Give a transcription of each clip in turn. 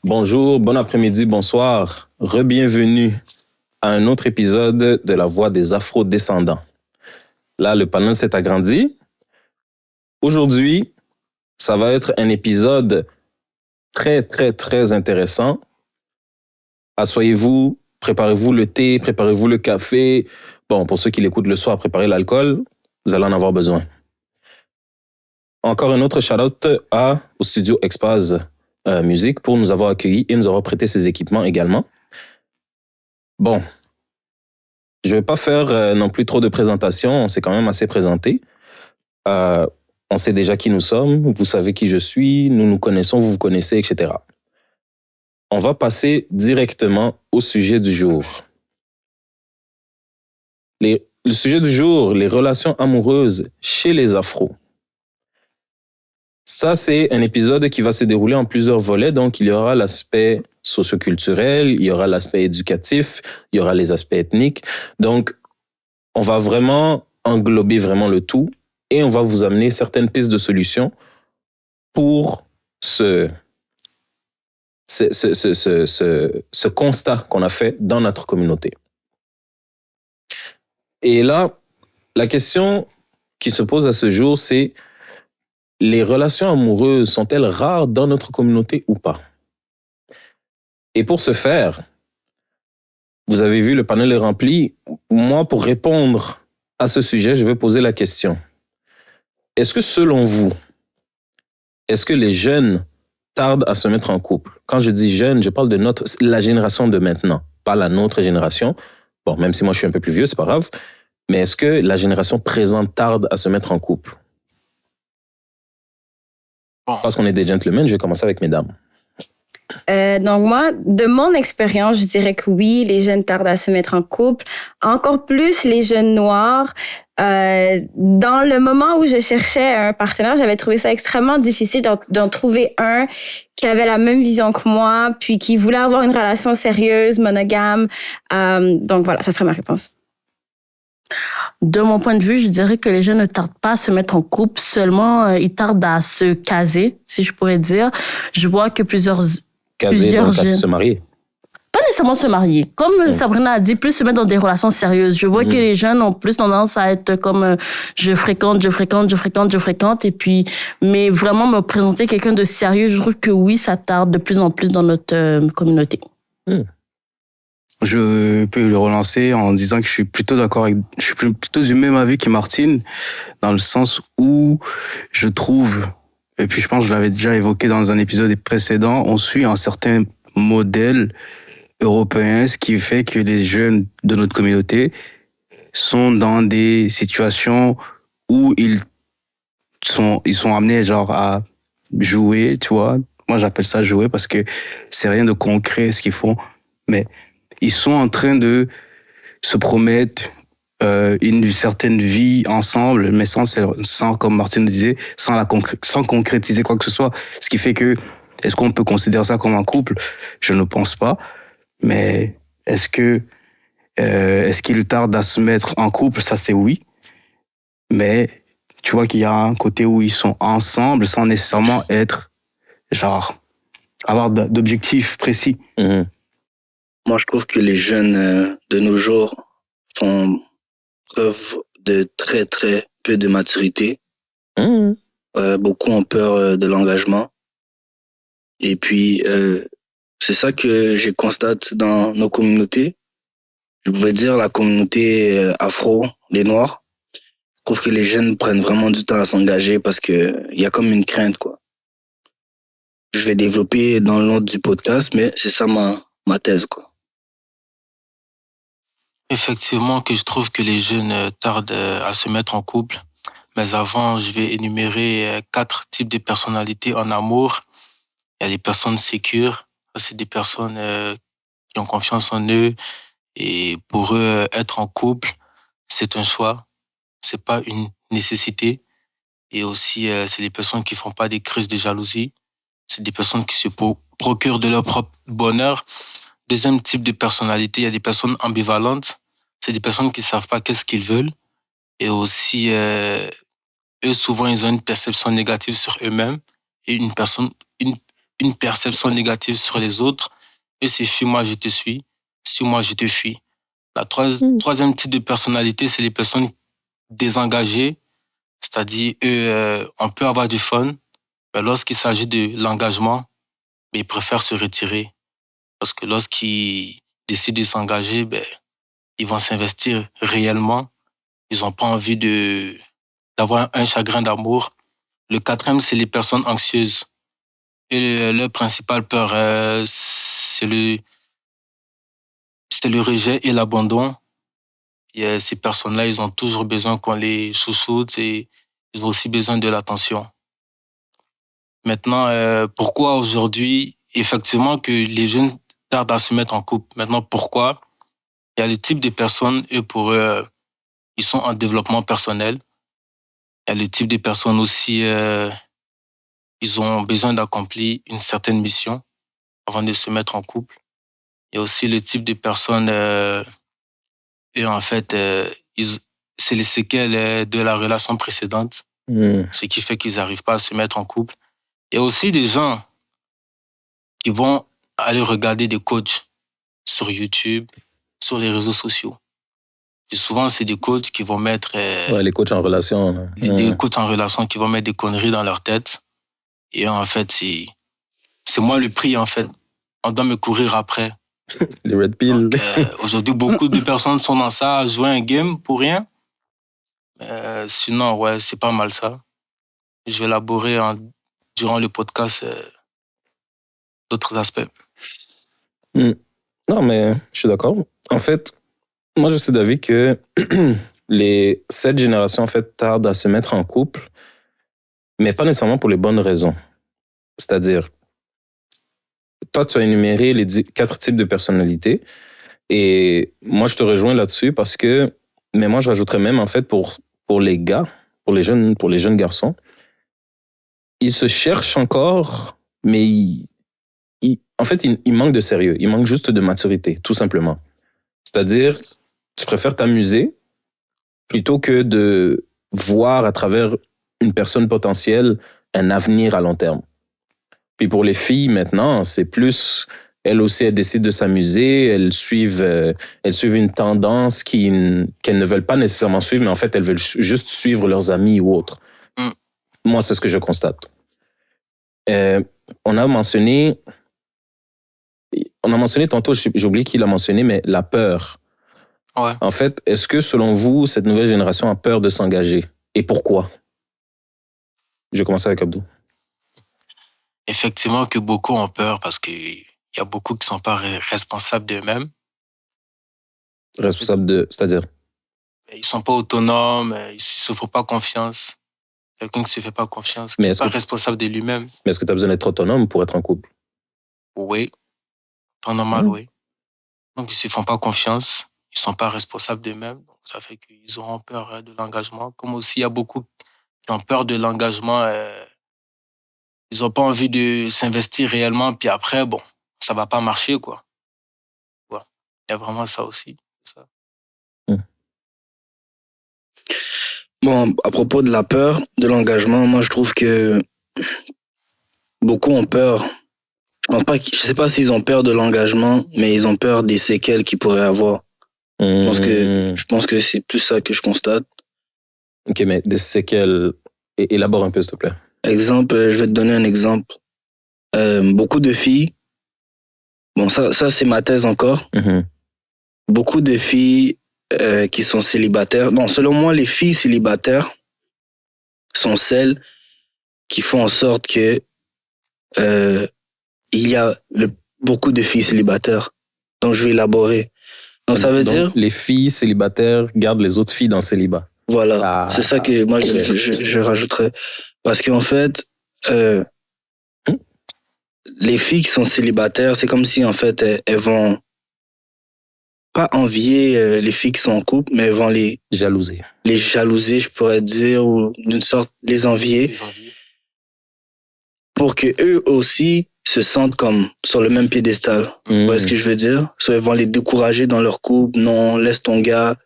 Bonjour, bon après-midi, bonsoir. Re-bienvenue à un autre épisode de La Voix des Afro-descendants. Là, le panel s'est agrandi. Aujourd'hui, ça va être un épisode très intéressant. Asseyez-vous, préparez-vous le thé, préparez-vous le café. Bon, pour ceux qui l'écoutent le soir, préparez l'alcool. Vous allez en avoir besoin. Encore un autre shout-out au studio Expaz Musique pour nous avoir accueillis et nous avoir prêté ses équipements également. Bon, je ne vais pas faire non plus trop de présentations, on s'est quand même assez présenté. On sait déjà qui nous sommes, vous savez qui je suis, nous nous connaissons, vous vous connaissez, etc. On va passer directement au sujet du jour. Le sujet du jour, les relations amoureuses chez les Afros. Ça, c'est un épisode qui va se dérouler en plusieurs volets. Donc, il y aura l'aspect socioculturel, il y aura l'aspect éducatif, il y aura les aspects ethniques. Donc, on va vraiment englober vraiment le tout et on va vous amener certaines pistes de solutions pour ce constat qu'on a fait dans notre communauté. Et là, la question qui se pose à ce jour, c'est: les relations amoureuses sont-elles rares dans notre communauté ou pas? Et pour ce faire, vous avez vu, le panel est rempli. Moi, pour répondre à ce sujet, je vais poser la question. Est-ce que selon vous, est-ce que les jeunes tardent à se mettre en couple? Quand je dis jeunes, je parle de la génération de maintenant, pas la nôtre génération. Bon, même si moi je suis un peu plus vieux, c'est pas grave. Mais est-ce que la génération présente tarde à se mettre en couple? Parce qu'on est des gentlemen, je vais commencer avec mesdames. Donc moi, de mon expérience, je dirais que oui, les jeunes tardent à se mettre en couple. Encore plus les jeunes noirs. Dans le moment où je cherchais un partenaire, j'avais trouvé ça extrêmement difficile d'en trouver un qui avait la même vision que moi, puis qui voulait avoir une relation sérieuse, monogame. Donc voilà, ça serait ma réponse. De mon point de vue, je dirais que les jeunes ne tardent pas à se mettre en couple, seulement ils tardent à se caser, si je pourrais dire. Je vois que plusieurs donc jeunes... à se marier. Pas nécessairement se marier. Comme Sabrina a dit, plus se mettre dans des relations sérieuses. Je vois que les jeunes ont plus tendance à être comme je fréquente. Et puis, mais vraiment me présenter quelqu'un de sérieux, je trouve que oui, ça tarde de plus en plus dans notre communauté. Je peux le relancer en disant que je suis plutôt du même avis que Martine, dans le sens où je trouve, et puis je pense que je l'avais déjà évoqué dans un épisode précédent, on suit un certain modèle européen, ce qui fait que les jeunes de notre communauté sont dans des situations où ils sont amenés genre à jouer, tu vois. Moi, j'appelle ça jouer parce que c'est rien de concret ce qu'ils font, mais ils sont en train de se promettre une certaine vie ensemble, mais sans comme Martine le disait, sans concrétiser quoi que ce soit. Ce qui fait que, est-ce qu'on peut considérer ça comme un couple? Je ne pense pas. Mais est-ce qu'ils tardent à se mettre en couple? Ça, c'est oui. Mais tu vois qu'il y a un côté où ils sont ensemble sans nécessairement être, avoir d'objectifs précis. Moi, je trouve que les jeunes de nos jours font preuve de très peu de maturité. Beaucoup ont peur de l'engagement. Et puis, c'est ça que je constate dans nos communautés. Je pouvais dire la communauté afro, les Noirs. Je trouve que les jeunes prennent vraiment du temps à s'engager parce que il y a comme une crainte, quoi. Je vais développer dans le long du podcast, mais c'est ça ma thèse, quoi. Effectivement que je trouve que les jeunes tardent à se mettre en couple. Mais avant, je vais énumérer 4 types de personnalités en amour. Il y a les personnes sécures. C'est des personnes qui ont confiance en eux. Et pour eux, être en couple, c'est un choix. C'est pas une nécessité. Et aussi, c'est des personnes qui font pas des crises de jalousie. C'est des personnes qui se procurent de leur propre bonheur. Deuxième type de personnalité, il y a des personnes ambivalentes. C'est des personnes qui savent pas qu'est-ce qu'ils veulent. Et aussi, eux, souvent, ils ont une perception négative sur eux-mêmes. Et une une perception négative sur les autres. Eux, c'est fuis-moi, je te suis. Suis-moi, je te fuis. La troisième type de personnalité, c'est les personnes désengagées. C'est-à-dire, eux, on peut avoir du fun, mais lorsqu'il s'agit de l'engagement, ils préfèrent se retirer. Parce que lorsqu'ils décident de s'engager, ils vont s'investir réellement. Ils n'ont pas envie d'avoir un chagrin d'amour. Le quatrième, c'est les personnes anxieuses. Et leur principale peur, c'est le rejet et l'abandon. Et ces personnes-là, ils ont toujours besoin qu'on les chouchoute et ils ont aussi besoin de l'attention. Maintenant, pourquoi aujourd'hui, effectivement, que les jeunes tardent à se mettre en couple? Maintenant, pourquoi? Il y a le type de personnes, eux, pour eux, ils sont en développement personnel. Il y a le type de personnes aussi, ils ont besoin d'accomplir une certaine mission avant de se mettre en couple. Il y a aussi le type de personnes, et en fait, c'est les séquelles de la relation précédente, ce qui fait qu'ils n'arrivent pas à se mettre en couple. Il y a aussi des gens qui vont aller regarder des coachs sur YouTube, sur les réseaux sociaux. Et souvent, c'est des coachs qui vont mettre... les coachs en relation. Des coachs en relation qui vont mettre des conneries dans leur tête. Et en fait, c'est moi le prix, en fait. On doit me courir après. Les red pill. Aujourd'hui, beaucoup de personnes sont dans ça, à jouer un game pour rien. Sinon, ouais, c'est pas mal ça. Je vais élaborer durant le podcast d'autres aspects. Non, mais je suis d'accord. En fait, moi, je suis d'avis que cette génération, en fait, tarde à se mettre en couple, mais pas nécessairement pour les bonnes raisons. C'est-à-dire, toi, tu as énuméré les 4 types de personnalités, et moi, je te rejoins là-dessus parce que, mais moi, je rajouterais même, en fait, pour les gars, pour les jeunes garçons, ils se cherchent encore, mais en fait, il manque de sérieux, il manque juste de maturité, tout simplement. C'est-à-dire, tu préfères t'amuser plutôt que de voir à travers une personne potentielle un avenir à long terme. Puis pour les filles, maintenant, c'est plus... Elles aussi, elles décident de s'amuser, elles suivent une tendance qu'elles ne veulent pas nécessairement suivre, mais en fait, elles veulent juste suivre leurs amis ou autres. Moi, c'est ce que je constate. On a mentionné tantôt, j'ai oublié qui l'a mentionné, mais la peur. Ouais. En fait, est-ce que selon vous, cette nouvelle génération a peur de s'engager? Et pourquoi? Je vais commencer avec Abdou. Effectivement que beaucoup ont peur parce qu'il y a beaucoup qui ne sont pas responsables d'eux-mêmes. C'est-à-dire? Ils ne sont pas autonomes, ils ne se font pas confiance. Quelqu'un qui ne se fait pas confiance, qui n'est pas responsable de lui-même. Mais est-ce que tu as besoin d'être autonome pour être en couple? Oui. Temps normal, oui. Donc, ils ne se font pas confiance. Ils ne sont pas responsables d'eux-mêmes. Donc, ça fait qu'ils auront peur de l'engagement. Comme aussi, il y a beaucoup qui ont peur de l'engagement. Ils n'ont pas envie de s'investir réellement. Puis après, bon, ça ne va pas marcher, quoi. Ouais. Il y a vraiment ça aussi. Ça. Bon, à propos de la peur, de l'engagement, moi, je trouve que beaucoup ont peur. Je sais pas s'ils ont peur de l'engagement, mais ils ont peur des séquelles qu'ils pourraient avoir. Je pense que c'est plus ça que je constate. Ok, mais des séquelles, élabore un peu, s'il te plaît. Exemple, je vais te donner un exemple. Beaucoup de filles, bon, ça c'est ma thèse encore. Beaucoup de filles qui sont célibataires, non, selon moi, les filles célibataires sont celles qui font en sorte que il y a beaucoup de filles célibataires. Donc, je vais élaborer. Donc, ça veut dire... Les filles célibataires gardent les autres filles dans le célibat. Voilà, c'est ça que moi, je rajouterais. Parce qu'en fait, les filles qui sont célibataires, c'est comme si, en fait, elles vont pas envier les filles qui sont en couple, mais elles vont les jalouser. Les jalouser, je pourrais dire, ou d'une sorte, les envier. Pour que eux aussi se sentent comme sur le même piédestal. Vous voyez ce que je veux dire? Soit ils vont les décourager dans leur couple. Non, laisse ton gars.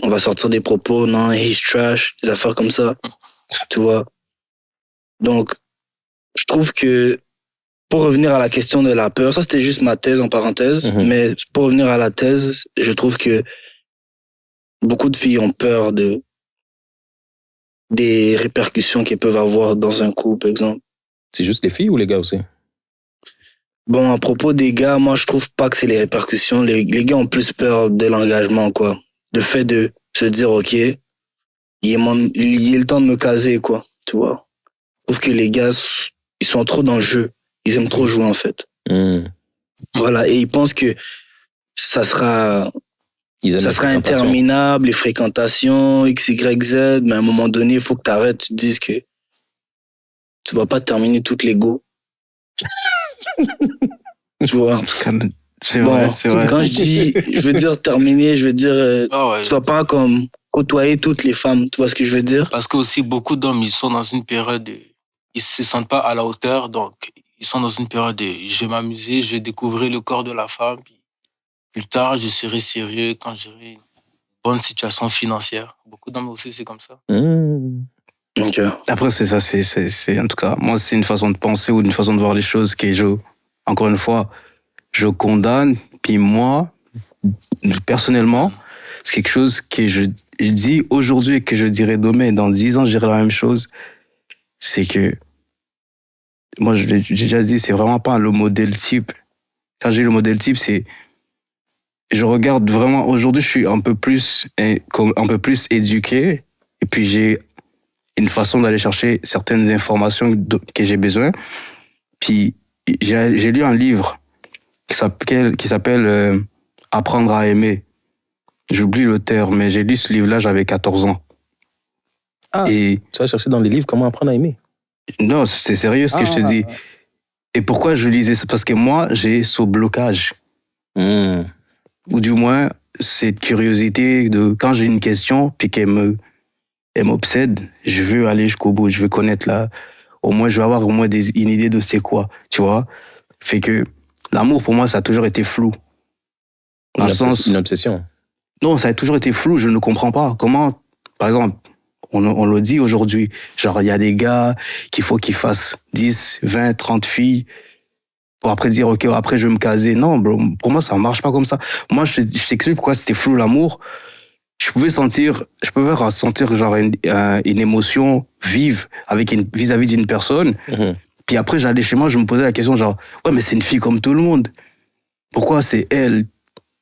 On va sortir des propos. Non, he's trash. Des affaires comme ça. Tu vois? Donc, je trouve que pour revenir à la question de la peur, ça c'était juste ma thèse en parenthèse, mais pour revenir à la thèse, je trouve que beaucoup de filles ont peur des répercussions qu'elles peuvent avoir dans un couple, par exemple. C'est juste les filles ou les gars aussi? Bon, à propos des gars, moi je trouve pas que c'est les répercussions. Les gars ont plus peur de l'engagement, quoi. Le fait de se dire, ok, il est le temps de me caser, quoi. Tu vois. Je trouve que les gars, ils sont trop dans le jeu. Ils aiment trop jouer, en fait. Voilà. Et ils pensent que ça sera interminable, les fréquentations, X, Y, Z, mais à un moment donné, il faut que tu arrêtes, tu te dises que tu vas pas terminer toutes les go. Tu vois. C'est vrai, c'est vrai. Quand je veux dire terminer, je veux dire, tu vas pas comme côtoyer toutes les femmes, tu vois ce que je veux dire? Parce que aussi, beaucoup d'hommes, ils sont dans une période, ils se sentent pas à la hauteur, donc ils sont dans une période de je vais m'amuser, je vais découvrir le corps de la femme, puis plus tard, je serai sérieux quand j'aurai une bonne situation financière. Beaucoup d'hommes aussi, c'est comme ça. Okay. Après, c'est ça, c'est en tout cas, moi, c'est une façon de penser ou une façon de voir les choses encore une fois, je condamne, puis moi, personnellement, c'est quelque chose que je dis aujourd'hui et que je dirais demain, dans 10 ans, je dirais la même chose, c'est que, moi, j'ai déjà dit, c'est vraiment pas le modèle type. Quand j'ai le modèle type, c'est, je regarde vraiment, aujourd'hui, je suis un peu plus éduqué, et puis j'ai une façon d'aller chercher certaines informations que j'ai besoin. Puis, j'ai lu un livre qui s'appelle Apprendre à aimer. J'oublie le terme, mais j'ai lu ce livre-là, j'avais 14 ans. Ah, et tu vas chercher dans les livres comment apprendre à aimer? Non, c'est sérieux ce que je te dis. Et pourquoi je lisais ça? Parce que moi, j'ai ce blocage. Ou du moins, cette curiosité de quand j'ai une question, puis qu'elle m'obsède, je veux aller jusqu'au bout, je veux connaître au moins, je veux avoir au moins une idée de c'est quoi, tu vois. Fait que l'amour, pour moi, ça a toujours été flou. Dans le sens... Une obsession. Non, ça a toujours été flou, je ne comprends pas. Comment, par exemple, on le dit aujourd'hui, genre, il y a des gars qu'il faut qu'ils fassent 10, 20, 30 filles pour après dire, ok, après je vais me caser. Non, bro, pour moi, ça marche pas comme ça. Moi, je t'explique pourquoi c'était flou l'amour. Je pouvais ressentir genre une émotion vive vis-à-vis d'une personne. Puis après, j'allais chez moi, je me posais la question genre, ouais, mais c'est une fille comme tout le monde. Pourquoi c'est elle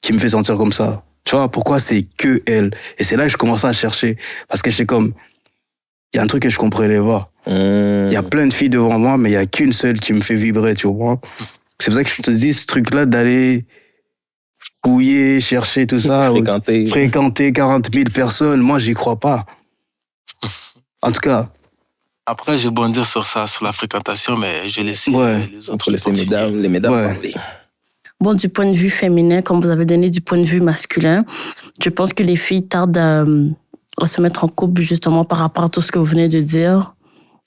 qui me fait sentir comme ça? Tu vois, pourquoi c'est que elle? Et c'est là que je commençais à chercher. Parce que j'étais comme, il y a un truc que je comprenais pas. Il y a plein de filles devant moi, mais il y a qu'une seule qui me fait vibrer, tu vois. C'est pour ça que je te dis ce truc-là d'aller fouiller, chercher tout ça. Fréquenter 40 000 personnes. Moi, j'y crois pas. En tout cas. Après, je vais bondir sur ça, sur la fréquentation, mais je vais laisser les autres laisser les mesdames parler. Bon, du point de vue féminin, comme vous avez donné du point de vue masculin, je pense que les filles tardent à se mettre en couple justement par rapport à tout ce que vous venez de dire.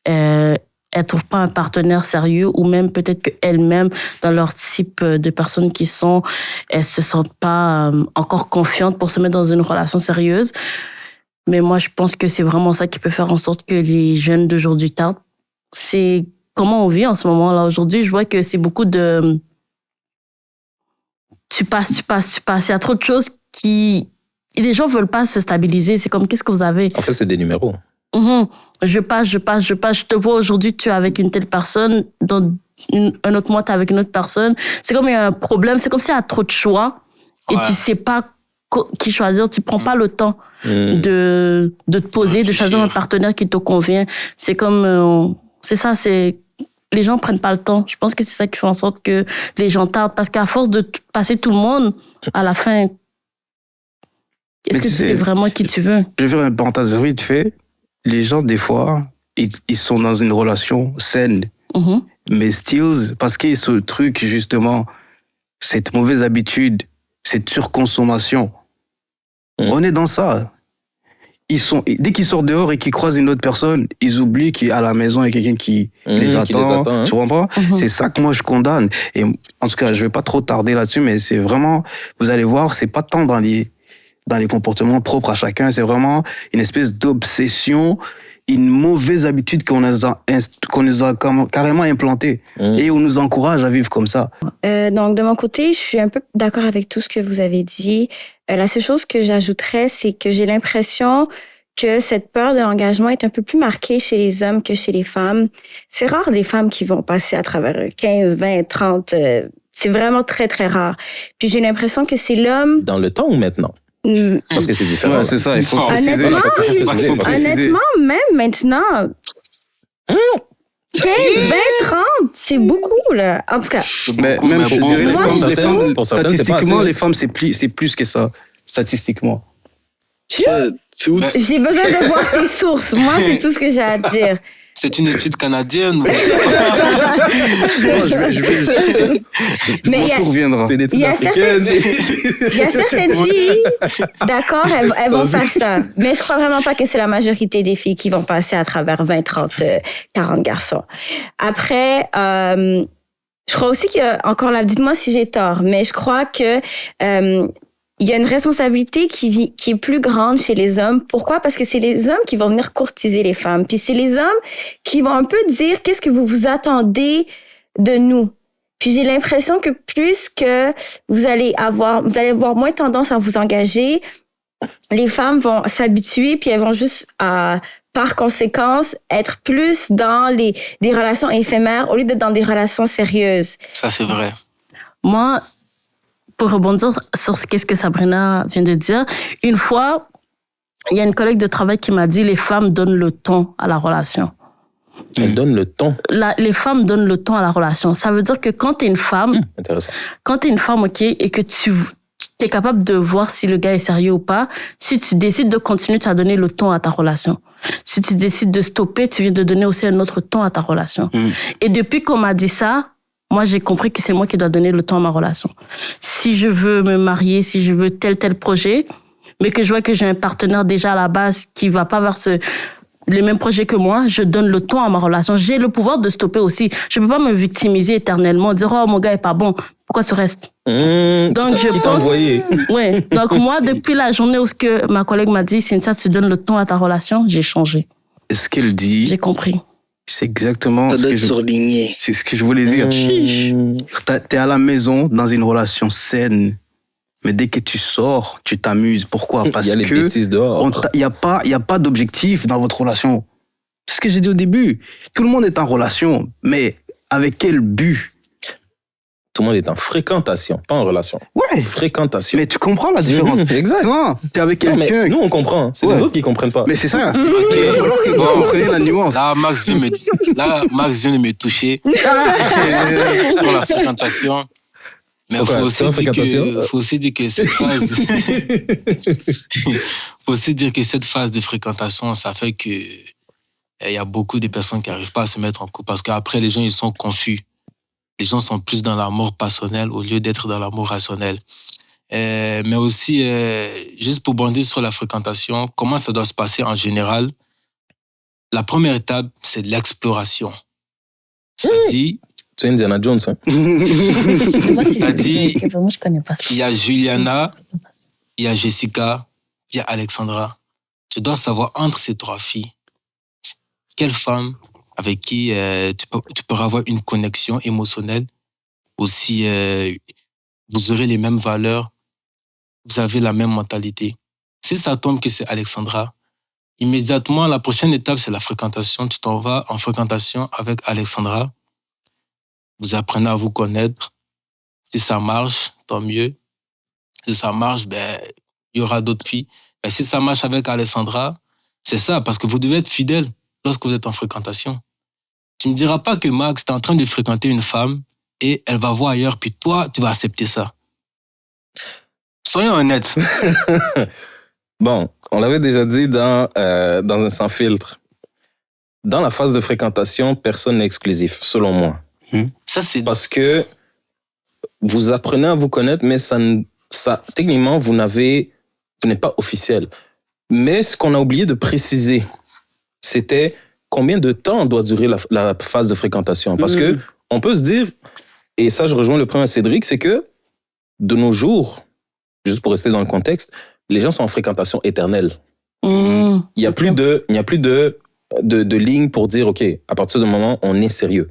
Elles trouvent pas un partenaire sérieux ou même peut-être qu'elles-mêmes, dans leur type de personnes qui sont, elles se sentent pas encore confiantes pour se mettre dans une relation sérieuse. Mais moi, je pense que c'est vraiment ça qui peut faire en sorte que les jeunes d'aujourd'hui tardent. C'est comment on vit en ce moment-là. Aujourd'hui, je vois que c'est beaucoup de... Tu passes. Il y a trop de choses qui... Et les gens veulent pas se stabiliser. C'est comme, qu'est-ce que vous avez? En fait, c'est des numéros. Je passe. Je te vois aujourd'hui, tu es avec une telle personne. Dans un autre mois, tu es avec une autre personne. C'est comme il y a un problème. C'est comme s'il y a trop de choix. Et tu sais pas qui choisir. Tu prends pas le temps de te poser, de choisir un partenaire qui te convient. C'est comme... c'est ça, c'est... Les gens prennent pas le temps. Je pense que c'est ça qui fait en sorte que les gens tardent. Parce qu'à force de passer tout le monde, à la fin, est-ce que c'est vraiment qui tu veux? Je vais faire une parenthèse vite fait. Les gens, des fois, ils sont dans une relation saine. Mais still, parce qu'il y a ce truc, justement, cette mauvaise habitude, cette surconsommation. On est dans ça. Dès qu'ils sortent dehors et qu'ils croisent une autre personne, ils oublient qu'à la maison, il y a quelqu'un qui les attend. Hein. Tu comprends pas? C'est ça que moi je condamne. Et en tout cas, je vais pas trop tarder là-dessus, mais c'est vraiment, vous allez voir, c'est pas tant dans les comportements propres à chacun, c'est vraiment une espèce d'obsession une mauvaise habitude qu'on nous a carrément implantée. Et on nous encourage à vivre comme ça. Donc, de mon côté, je suis un peu d'accord avec tout ce que vous avez dit. La seule chose que j'ajouterais, c'est que j'ai l'impression que cette peur de l'engagement est un peu plus marquée chez les hommes que chez les femmes. C'est rare des femmes qui vont passer à travers 15, 20, 30... c'est vraiment très, très rare. Puis j'ai l'impression que c'est l'homme... Dans le temps ou maintenant? Parce que c'est différent. Ouais, c'est ça, il faut préciser. Honnêtement, même maintenant... 15, 20, 30, c'est beaucoup, là. En tout cas... Mais même, je dirais, les femmes, pour certaines, statistiquement, les femmes, c'est plus que ça. Statistiquement. C'est où? J'ai besoin de voir tes sources. Moi, c'est tout ce que j'ai à dire. C'est une étude canadienne ou... Non, Mais mon tour viendra. C'est l'étude Il y a africaine. certaines filles, d'accord, elles vont faire ça. Mais je crois vraiment pas que c'est la majorité des filles qui vont passer à travers 20, 30, 40 garçons. Après, je crois aussi qu'il y a encore là, dites-moi si j'ai tort, mais je crois que il y a une responsabilité qui est plus grande chez les hommes. Pourquoi? Parce que c'est les hommes qui vont venir courtiser les femmes. Puis c'est les hommes qui vont un peu dire qu'est-ce que vous vous attendez de nous. Puis j'ai l'impression que plus que vous allez avoir moins tendance à vous engager, les femmes vont s'habituer puis elles vont juste par conséquence être plus dans des relations éphémères au lieu d'être dans des relations sérieuses. Ça, c'est vrai. Moi, pour rebondir sur ce que Sabrina vient de dire, une fois, il y a une collègue de travail qui m'a dit les femmes donnent le ton à la relation. Elles donnent le ton. Les femmes donnent le ton à la relation. Ça veut dire que quand tu es une femme, ok, et que tu es capable de voir si le gars est sérieux ou pas, si tu décides de continuer, tu as donné le ton à ta relation. Si tu décides de stopper, tu viens de donner aussi un autre ton à ta relation. Et depuis qu'on m'a dit ça, moi, j'ai compris que c'est moi qui dois donner le temps à ma relation. Si je veux me marier, si je veux tel projet, mais que je vois que j'ai un partenaire déjà à la base qui va pas vers les mêmes projets que moi, je donne le temps à ma relation. J'ai le pouvoir de stopper aussi. Je peux pas me victimiser éternellement, dire « Oh, mon gars est pas bon, pourquoi tu restes ?» Donc, je pense... Ouais. Donc, moi, depuis la journée où ma collègue m'a dit « Cynthia, tu donnes le temps à ta relation », j'ai changé. Ce qu'elle dit... J'ai compris. C'est exactement ça doit être surligné. C'est ce que je voulais dire. T'es à la maison dans une relation saine, mais dès que tu sors, tu t'amuses. Pourquoi? Parce que il y a les bêtises dehors. Il y a pas d'objectif dans votre relation. C'est ce que j'ai dit au début. Tout le monde est en relation, mais avec quel but? Tout le monde est en fréquentation, pas en relation. Ouais. Fréquentation. Mais tu comprends la différence. Exact. Non, t'es avec quelqu'un. Nous, on comprend. C'est les autres qui comprennent pas. Mais c'est ça. Il va falloir que vous compreniez la nuance. Là, Max vient de me toucher sur la fréquentation. Mais il faut aussi dire que cette phase... faut aussi dire que cette phase de fréquentation, ça fait que il y a beaucoup de personnes qui n'arrivent pas à se mettre en couple parce qu'après, les gens, ils sont confus. Les gens sont plus dans l'amour passionnel au lieu d'être dans l'amour rationnel. Mais aussi, juste pour bondir sur la fréquentation, comment ça doit se passer en général? La première étape, c'est l'exploration. C'est-à-dire... Tu es Indiana Jones, hein? C'est-à-dire, Moi, je connais pas ça. il y a Juliana, il y a Jessica, il y a Alexandra. Tu dois savoir entre ces trois filles, quelle femme avec qui tu pourras avoir une connexion émotionnelle. Aussi, vous aurez les mêmes valeurs, vous avez la même mentalité. Si ça tombe que c'est Alexandra, immédiatement, la prochaine étape, c'est la fréquentation. Tu t'en vas en fréquentation avec Alexandra. Vous apprenez à vous connaître. Si ça marche, tant mieux. Si ça marche, il y aura d'autres filles. Et si ça marche avec Alexandra, c'est ça, parce que vous devez être fidèle lorsque vous êtes en fréquentation. Tu ne me diras pas que Max, tu es en train de fréquenter une femme et elle va voir ailleurs, puis toi, tu vas accepter ça. Soyons honnêtes. Bon, on l'avait déjà dit dans un sans filtre. Dans la phase de fréquentation, personne n'est exclusif, selon moi. Ça, c'est... Parce que vous apprenez à vous connaître, mais techniquement, vous n'êtes pas officiel. Mais ce qu'on a oublié de préciser, c'était combien de temps doit durer la phase de fréquentation. Parce que on peut se dire, et ça je rejoins le point à Cédric, c'est que de nos jours, juste pour rester dans le contexte, les gens sont en fréquentation éternelle. Il n'y a plus de de ligne pour dire, OK, à partir du moment, on est sérieux.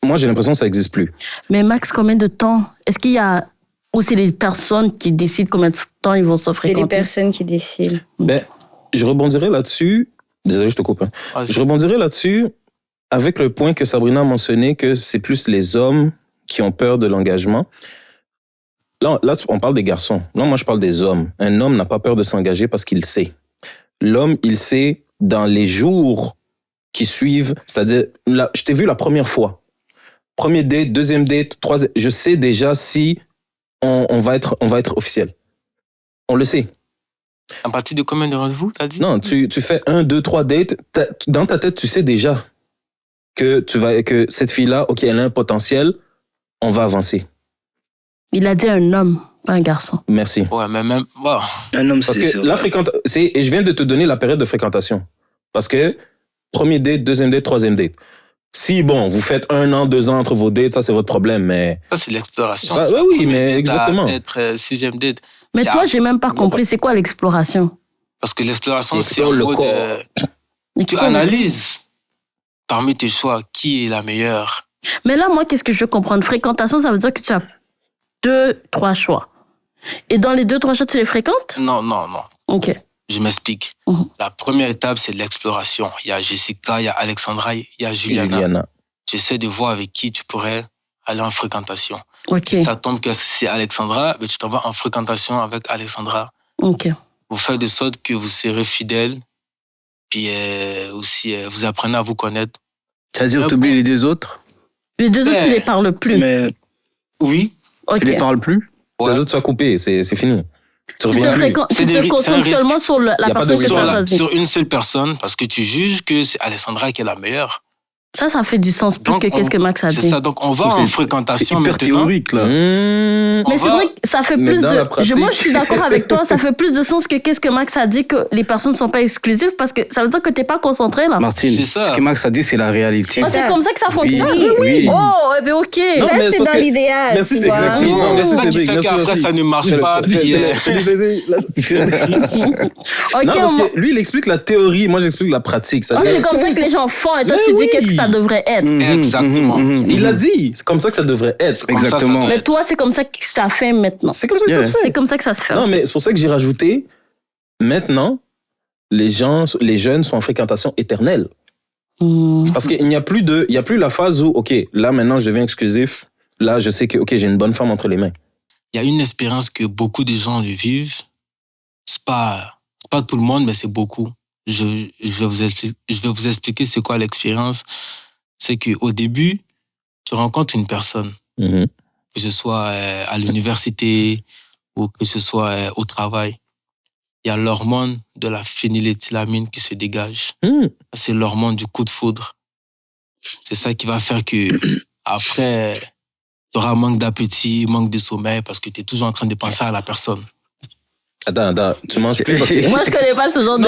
Moi, j'ai l'impression que ça n'existe plus. Mais Max, combien de temps? Est-ce qu'il y a... Ou c'est les personnes qui décident combien de temps ils vont se fréquenter? C'est les personnes qui décident. Ben, je rebondirai là-dessus. Désolé, je te coupe. Je rebondirai là-dessus avec le point que Sabrina a mentionné, que c'est plus les hommes qui ont peur de l'engagement. Là, on parle des garçons. Là, moi, je parle des hommes. Un homme n'a pas peur de s'engager parce qu'il sait. L'homme, il sait dans les jours qui suivent, c'est-à-dire, là, je t'ai vu la première fois. Premier date, deuxième date, troisième, je sais déjà si on va être officiel. On le sait. À partir de combien de rendez-vous, t'as dit? Non, tu fais 1, 2, 3 dates. Dans ta tête, tu sais déjà que cette fille-là, OK, elle a un potentiel, on va avancer. Il a dit un homme, pas un garçon. Merci. Ouais, mais même... Wow. Un homme, Parce que la fréquentation... Et je viens de te donner la période de fréquentation. Parce que premier date, deuxième date, troisième date. Si, bon, vous faites 1 an, 2 ans entre vos dates, ça, c'est votre problème, mais... Ça, c'est l'exploration. Ça, oui, mais exactement. Être sixième date. Mais toi, j'ai même pas compris. C'est quoi l'exploration? Parce que l'exploration, c'est explore en le mode... corps. tu analyses parmi tes choix qui est la meilleure. Mais là, moi, qu'est-ce que je veux comprendre? Fréquentation, ça veut dire que tu as 2, 3 choix. Et dans les 2, 3 choix, tu les fréquentes? Non. OK. Je m'explique. La première étape, c'est l'exploration. Il y a Jessica, il y a Alexandra, il y a Juliana. J'essaie de voir avec qui tu pourrais aller en fréquentation. OK. Si ça tombe que c'est Alexandra, ben tu t'en vas en fréquentation avec Alexandra. OK. Vous faites de sorte que vous serez fidèles, puis aussi vous apprenez à vous connaître. C'est-à-dire que tu oublies les 2 autres? Les 2 autres, tu les parles plus. Mais Oui. OK. Tu les parles plus? Les autres soient coupés, c'est fini. Tu reviens plus. Tu te concentres seulement sur la personne que tu as choisie. Sur une seule personne, parce que tu juges que c'est Alexandra qui est la meilleure. Ça fait du sens plus Donc, que qu'est-ce que Max a dit. C'est ça, donc on va en fréquentation C'est hyper maintenant. théorique, là. Mais c'est vrai que ça fait Mais plus dans la pratique- Moi, je suis d'accord avec toi. Ça fait plus de sens que qu'est-ce que Max a dit, que les personnes ne sont pas exclusives, parce que ça veut dire que tu n'es pas concentré, là. Martine, C'est ça. ce que Max a dit, c'est la réalité. Ah, c'est comme ça que ça fonctionne? Oui. Oh, eh bien, OK. Non, Ça, mais c'est parce dans que- l'idéal. Merci, tu c'est vois. exactement. Mais c'est ça qui Cédric, fait merci, qu'après, merci. ça ne marche pas. Puis, OK, Non, parce que lui, il explique la théorie, moi, j'explique la pratique. oh, c'est comme ça que les gens font, et toi, Mais tu dis oui. qu'est-ce que ça devrait être. Exactement. Il l'a dit, c'est comme ça que ça devrait être. Comme ça, ça Exactement. doit Mais être. toi, c'est comme ça que ça fait maintenant. C'est comme ça que ça se fait. C'est comme ça que ça se fait. Non, mais c'est pour ça que j'ai rajouté, maintenant, les jeunes sont en fréquentation éternelle. Parce qu'il n'y a plus la phase où, OK, là, maintenant, je deviens exclusif. Là, je sais que, OK, j'ai une bonne femme entre les mains. Il y a une expérience que beaucoup de gens le vivent. C'est pas tout le monde, mais c'est beaucoup. Je vais vous expliquer c'est quoi l'expérience. C'est qu'au début, tu rencontres une personne, Mhm. que ce soit à l'université ou que ce soit au travail. Il y a l'hormone de la phényléthylamine qui se dégage. C'est l'hormone du coup de foudre. C'est ça qui va faire que après, tu auras manque d'appétit, manque de sommeil parce que tu es toujours en train de penser à la personne. Attends, tu manges plus parce que... Moi, je connais pas ce genre de...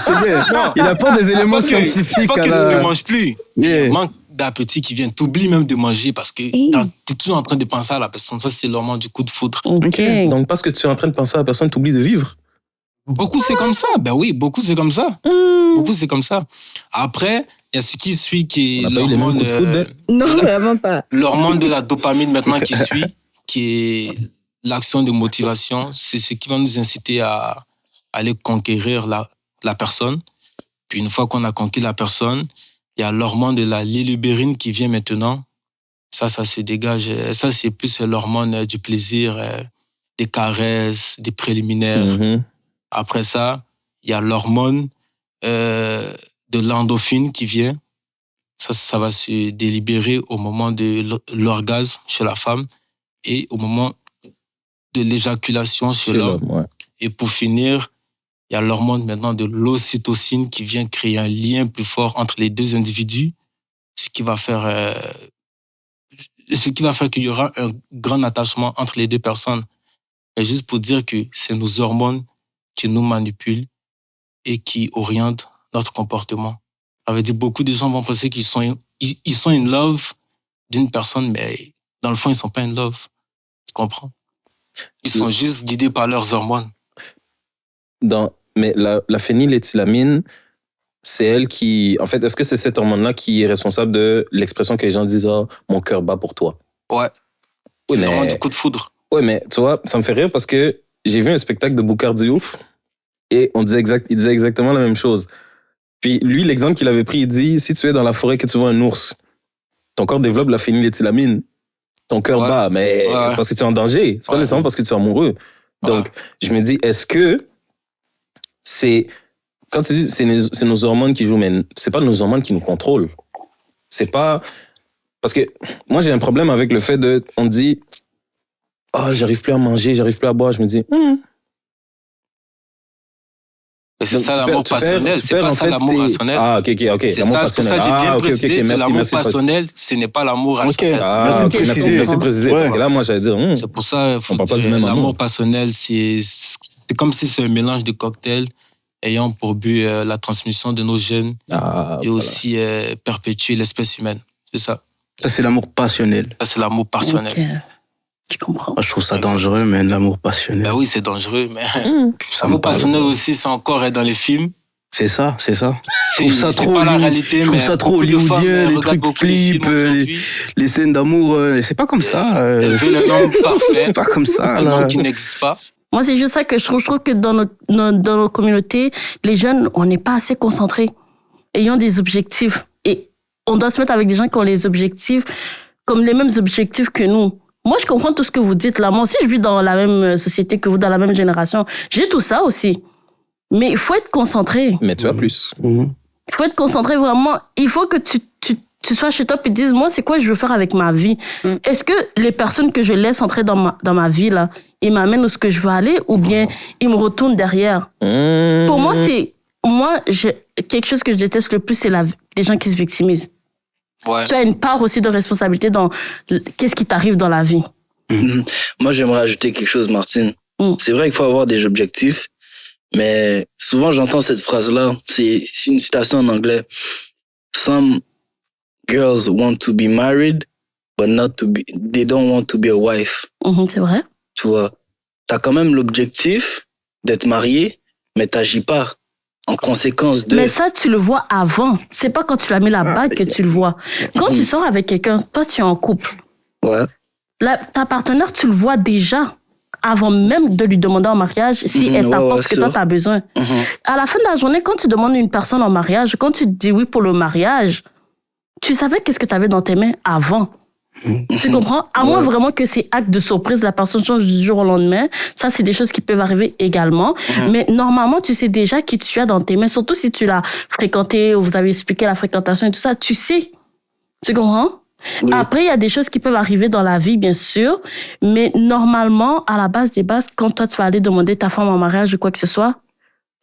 C'est bien. Il apporte des éléments scientifiques Pas à que tu la... ne manges plus. Yeah. Manque d'appétit qui vient. T'oublies même de manger parce que tu es toujours en train de penser à la personne. Ça, c'est l'hormone du coup de foudre. OK. Donc, parce que tu es en train de penser à la personne, tu oublies de vivre. Beaucoup, c'est comme ça. Ben oui, beaucoup, c'est comme ça. Beaucoup, c'est comme ça. Après, il y a ce qui suit qui est On a pas eu les mêmes l'hormone... coups de foudre, Non, vraiment pas. L'hormone de la dopamine maintenant qui suit, qui est l'action de motivation. C'est ce qui va nous inciter à aller conquérir la personne. Puis une fois qu'on a conquis la personne, il y a l'hormone de la lilibérine qui vient maintenant. Ça se dégage. Ça, c'est plus l'hormone du plaisir, des caresses, des préliminaires. Mhm. Après ça, il y a l'hormone de l'endorphine qui vient. Ça va se délibérer au moment de l'orgasme chez la femme et au moment de l'éjaculation chez C'est l'homme. l'homme, ouais. Et pour finir, il y a l'hormone maintenant de l'ocytocine qui vient créer un lien plus fort entre les deux individus, ce qui va faire qu'il y aura un grand attachement entre les deux personnes. Et juste pour dire que c'est nos hormones qui nous manipulent et qui orientent notre comportement. Ça veut dire beaucoup de gens vont penser qu'ils sont in love d'une personne, mais dans le fond, ils sont pas in love. Tu comprends? Ils sont juste guidés par leurs hormones. Dans mais la phényléthylamine, c'est elle qui... En fait, est-ce que c'est cette hormone-là qui est responsable de l'expression que les gens disent « Oh, mon cœur bat pour toi ». Ouais. Oui, C'est vraiment du coup de foudre. Oui, mais tu vois, ça me fait rire parce que j'ai vu un spectacle de Boucardi Ouf et il disait exactement la même chose. Puis lui, l'exemple qu'il avait pris, il dit, si tu es dans la forêt que tu vois un ours, ton corps développe la phényléthylamine, ton cœur bat, mais c'est parce que tu es en danger, c'est pas nécessairement parce que tu es amoureux. Donc, je me dis, est-ce que c'est... Quand tu dis c'est nos hormones qui jouent, mais c'est pas nos hormones qui nous contrôlent. C'est pas... Parce que moi, j'ai un problème avec le fait de... On dit, j'arrive plus à manger, j'arrive plus à boire. Je me dis, Mais c'est ça l'amour passionnel, c'est pas ça l'amour rationnel. Ah, ok. C'est ça, tout ça, j'ai bien précisé, c'est l'amour passionnel, ce n'est pas l'amour rationnel. Merci de préciser, parce que là, moi, j'allais dire, c'est pour ça, l'amour passionnel, c'est comme si c'est un mélange de cocktails ayant pour but la transmission de nos gènes et aussi perpétuer l'espèce humaine. C'est ça. Ça, c'est l'amour passionnel. Ça, c'est l'amour passionnel. Okay. Je comprends. Moi, je trouve ça dangereux, mais l'amour passionnel. Ben oui, c'est dangereux, mais l'amour passionnel aussi, c'est encore dans les films. C'est ça. Je trouve ça trop, pas la réalité, je trouve ça trop hollywoodien, les trucs clips, les scènes d'amour, c'est pas comme ça. L'homme parfait. C'est pas comme ça. Un homme qui n'existe pas. Moi, c'est juste ça que je trouve. Je trouve que dans nos communautés, les jeunes, on n'est pas assez concentrés. Ayant des objectifs. Et on doit se mettre avec des gens qui ont les objectifs, comme les mêmes objectifs que nous. Moi, je comprends tout ce que vous dites là. Moi aussi, je vis dans la même société que vous, dans la même génération. J'ai tout ça aussi. Mais il faut être concentré. Mais tu as plus. Il faut être concentré vraiment. Il faut que tu sois chez toi et te dises, moi, c'est quoi je veux faire avec ma vie? Est-ce que les personnes que je laisse entrer dans ma vie, là, ils m'amènent où ce que je veux aller ou bien ils me retournent derrière? Pour moi, quelque chose que je déteste le plus, c'est les gens qui se victimisent. Ouais. Tu as une part aussi de responsabilité dans qu'est-ce qui t'arrive dans la vie. Moi, j'aimerais ajouter quelque chose, Martine. C'est vrai qu'il faut avoir des objectifs, mais souvent j'entends cette phrase-là. C'est une citation en anglais. Some girls want to be married, but they don't want to be a wife. C'est vrai. Tu vois, t'as quand même l'objectif d'être marié, mais t'agis pas en conséquence de... Mais ça, tu le vois avant. C'est pas quand tu as mis la bague que tu le vois. Quand tu sors avec quelqu'un, toi, tu es en couple. Ouais. Ta partenaire, tu le vois déjà avant même de lui demander en mariage si elle t'apporte ce que toi, tu as besoin. À la fin de la journée, quand tu demandes une personne en mariage, quand tu dis oui pour le mariage, tu savais qu'est-ce que tu avais dans tes mains avant. Tu comprends? À moins vraiment que c'est acte de surprise, la personne change du jour au lendemain. Ça, c'est des choses qui peuvent arriver également. Mais normalement, tu sais déjà qui tu as dans tes mains. Surtout si tu l'as fréquenté ou vous avez expliqué la fréquentation et tout ça. Tu sais. Tu comprends? Oui. Après, il y a des choses qui peuvent arriver dans la vie, bien sûr. Mais normalement, à la base des bases, quand toi, tu vas aller demander ta femme en mariage ou quoi que ce soit,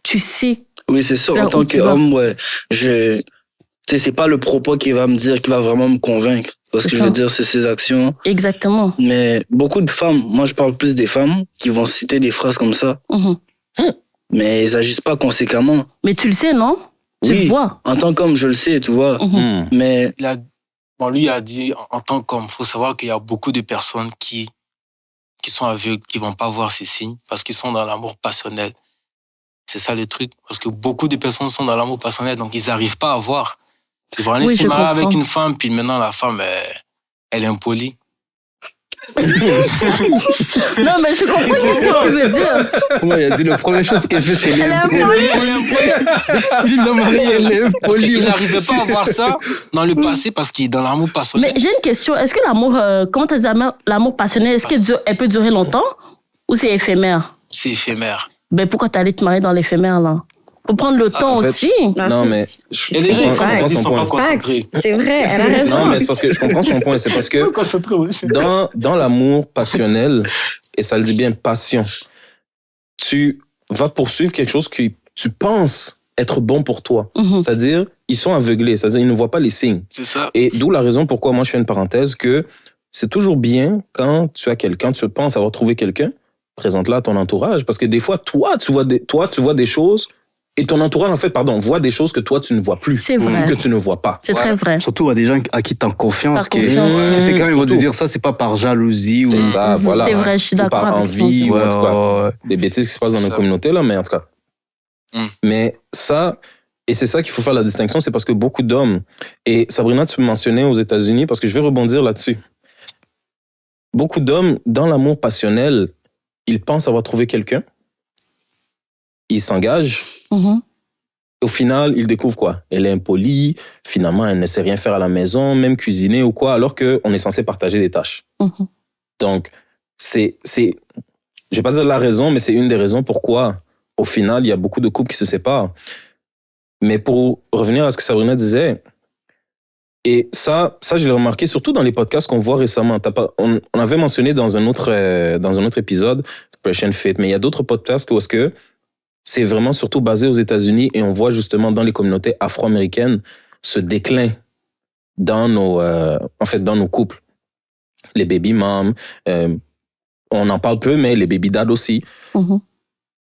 tu sais. Oui, c'est ça. En tant qu'homme, c'est pas le propos qui va me dire, qui va vraiment me convaincre. Parce que je veux dire, c'est ses actions. Exactement. Mais beaucoup de femmes, moi je parle plus des femmes, qui vont citer des phrases comme ça. Mais elles agissent pas conséquemment. Mais tu le sais, non? Tu le vois. En tant qu'homme, je le sais, tu vois. Mais... lui a dit, en tant qu'homme, faut savoir qu'il y a beaucoup de personnes qui sont aveugles, qui vont pas voir ces signes, parce qu'ils sont dans l'amour passionnel. C'est ça le truc. Parce que beaucoup de personnes sont dans l'amour passionnel, donc ils n'arrivent pas à voir. Ils vont aller se marier avec une femme, puis maintenant la femme, elle est impolie. Non, mais je comprends ce que tu veux dire. Moi, il a dit la première chose qu'elle fait, c'est elle est impolie. Elle est impolie. Parce qu'il n'arrivait pas à voir ça dans le passé, parce qu'il est dans l'amour passionnel. Mais j'ai une question. Est-ce que l'amour, comment tu dis l'amour passionnel, est-ce qu'elle peut durer longtemps ou c'est éphémère? C'est éphémère. Ben pourquoi t'es allé te marier dans l'éphémère, là? Faut prendre le temps aussi. Non, mais je comprends son point. C'est vrai, elle a raison. Non, mais c'est parce que je comprends son point. C'est parce que dans l'amour passionnel, et ça le dit bien, passion, tu vas poursuivre quelque chose que tu penses être bon pour toi. C'est-à-dire, ils sont aveuglés. C'est-à-dire, ils ne voient pas les signes. C'est ça. Et d'où la raison pourquoi moi je fais une parenthèse que c'est toujours bien quand tu as quelqu'un, tu penses avoir trouvé quelqu'un, présente-la à ton entourage. Parce que des fois, toi, tu vois des choses. Et ton entourage, en fait, voit des choses que toi, tu ne vois plus. C'est vrai. Que tu ne vois pas. C'est très vrai. Surtout à des gens à qui tu as confiance. Tu sais quand ils vont te dire ça, c'est pas par jalousie. C'est ça, voilà. C'est vrai, je suis d'accord par avec envie, ça. ou en tout cas, des bêtises qui se passent dans nos communautés, là, mais en tout cas. Mais ça, et c'est ça qu'il faut faire la distinction, c'est parce que beaucoup d'hommes, et Sabrina, tu mentionnais aux États-Unis, parce que je vais rebondir là-dessus. Beaucoup d'hommes, dans l'amour passionnel, ils pensent avoir trouvé quelqu'un, ils s'engagent, au final, ils découvrent quoi? Elle est impolie, finalement, elle ne sait rien faire à la maison, même cuisiner ou quoi, alors qu'on est censé partager des tâches. Donc, je vais pas dire la raison, mais c'est une des raisons pourquoi, au final, il y a beaucoup de couples qui se séparent. Mais pour revenir à ce que Sabrina disait, et ça je l'ai remarqué surtout dans les podcasts qu'on voit récemment. On avait mentionné dans un autre épisode, Fresh and Fit, mais il y a d'autres podcasts où est-ce que c'est vraiment surtout basé aux États-Unis et on voit justement dans les communautés afro-américaines ce déclin dans nos couples. Les baby moms, on en parle peu, mais les baby dads aussi.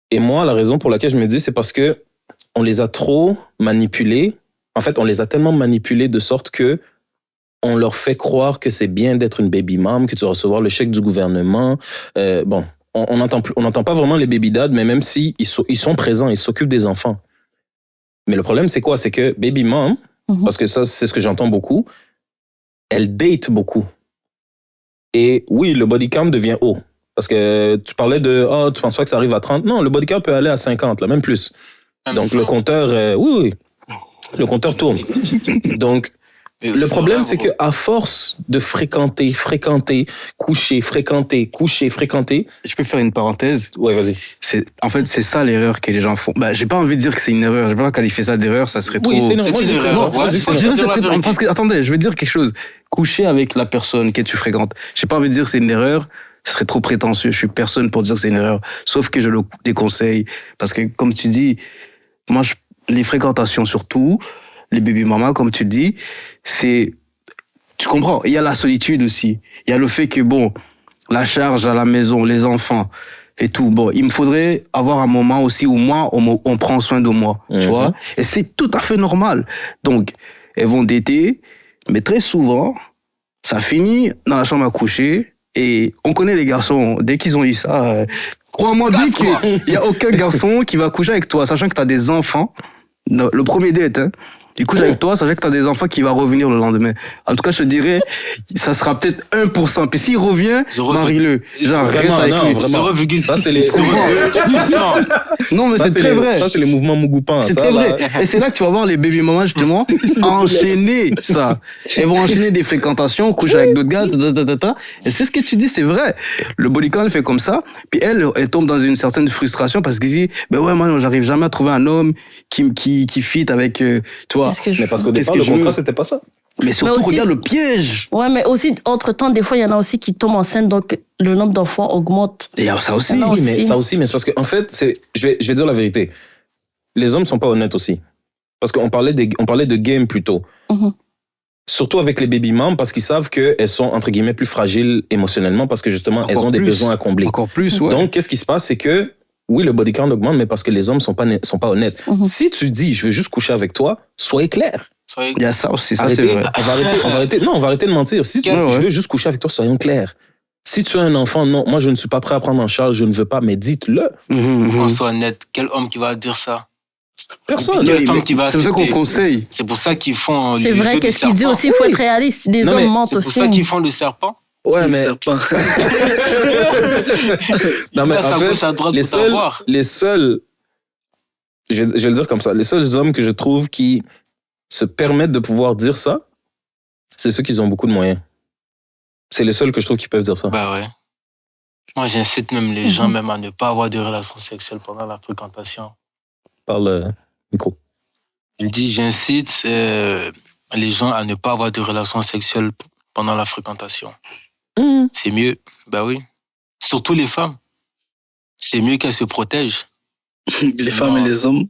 Et moi, la raison pour laquelle je me dis, c'est parce que on les a trop manipulés. En fait, on les a tellement manipulés de sorte que on leur fait croire que c'est bien d'être une baby mom, que tu vas recevoir le chèque du gouvernement. On n'entend pas vraiment les baby dads, mais même si ils sont présents, ils s'occupent des enfants. Mais le problème, c'est quoi? C'est que baby mom, parce que ça, c'est ce que j'entends beaucoup, elle date beaucoup. Et oui, le body count devient haut. Parce que tu parlais de, tu penses pas que ça arrive à 30? Non, le body count peut aller à 50, là, même plus. Donc le compteur, oui, le compteur tourne. Donc, le problème, c'est qu'à force de fréquenter, coucher, fréquenter. Je peux faire une parenthèse? Ouais, vas-y. En fait, c'est ça l'erreur que les gens font. J'ai pas envie de dire que c'est une erreur. Je vais pas qualifier ça d'erreur, ça serait trop... Oui, c'est une erreur. Parce que, attendez, je vais dire quelque chose. Coucher avec la personne que tu fréquentes, j'ai pas envie de dire que c'est une erreur. Ce serait trop prétentieux. Je suis personne pour dire que c'est une erreur. Sauf que je le déconseille. Parce que, comme tu dis, moi, les fréquentations surtout, les baby mamas, comme tu dis, c'est... Tu comprends? Il y a la solitude aussi. Il y a le fait que, la charge à la maison, les enfants et tout. Il me faudrait avoir un moment aussi où moi, on prend soin de moi. Tu vois? Et c'est tout à fait normal. Donc, elles vont dater, mais très souvent, ça finit dans la chambre à coucher. Et on connaît les garçons, dès qu'ils ont eu ça, crois-moi bien qu'il n'y a aucun garçon qui va coucher avec toi, sachant que tu as des enfants. Le premier date, il couche avec toi, sachant que tu as des enfants qui vont revenir le lendemain. En tout cas, je te dirais, ça sera peut-être 1%. Puis s'il revient, marie-le. Genre, reste avec lui. Vraiment. Ça, c'est les... 0,2%. Non, mais c'est très vrai. Ça, c'est les mouvements Mougoupan. C'est très vrai. Et c'est là que tu vas voir les baby mamas, justement, enchaîner ça. Elles vont enchaîner des fréquentations, coucher avec d'autres gars, Et c'est ce que tu dis, c'est vrai. Le bodycount fait comme ça. Puis elle tombe dans une certaine frustration parce qu'elle dit, moi, j'arrive jamais à trouver un homme qui fit avec, toi. Mais parce qu'au départ, le contrat, c'était pas ça. Mais surtout, aussi, regarde le piège. Ouais, mais aussi, entre-temps, des fois, il y en a aussi qui tombent enceintes, donc le nombre d'enfants augmente. Et ça aussi. Oui, mais ça aussi, mais c'est parce qu'en fait, je vais dire la vérité. Les hommes sont pas honnêtes aussi. Parce qu'on parlait de game plutôt. Surtout avec les baby moms, parce qu'ils savent qu'elles sont, entre guillemets, plus fragiles émotionnellement, parce que justement, elles ont des besoins à combler. Encore plus, ouais. Donc, qu'est-ce qui se passe, c'est que, oui, le body count augmente, mais parce que les hommes sont pas honnêtes. Si tu dis, je veux juste coucher avec toi, soyez clair. Il y a ça aussi, ça c'est vrai. On va arrêter de mentir. Si tu dis, je veux juste coucher avec toi, soyons clairs. Si tu as un enfant, non, moi je ne suis pas prêt à prendre en charge, je ne veux pas, mais dites-le. Qu'on soit honnête, quel homme qui va dire ça? Personne. Quelle femme qui va c'est accepter? pour ça qu'on conseille. C'est pour ça qu'ils font c'est vrai, qu'est-ce qu'il dit aussi, il faut être réaliste. Les hommes mentent aussi. C'est pour ça qu'ils font le serpent. Ouais, mais... non, mais en fait, les seuls, je vais le dire comme ça, les seuls hommes que je trouve qui se permettent de pouvoir dire ça, c'est ceux qui ont beaucoup de moyens. C'est les seuls que je trouve qui peuvent dire ça. Bah ouais. Moi, j'incite même les gens même à ne pas avoir de relations sexuelles pendant la fréquentation. Parle micro. Je dis, j'incite les gens à ne pas avoir de relations sexuelles pendant la fréquentation. C'est mieux, bah oui. Surtout les femmes. C'est mieux qu'elles se protègent. Les femmes et les hommes.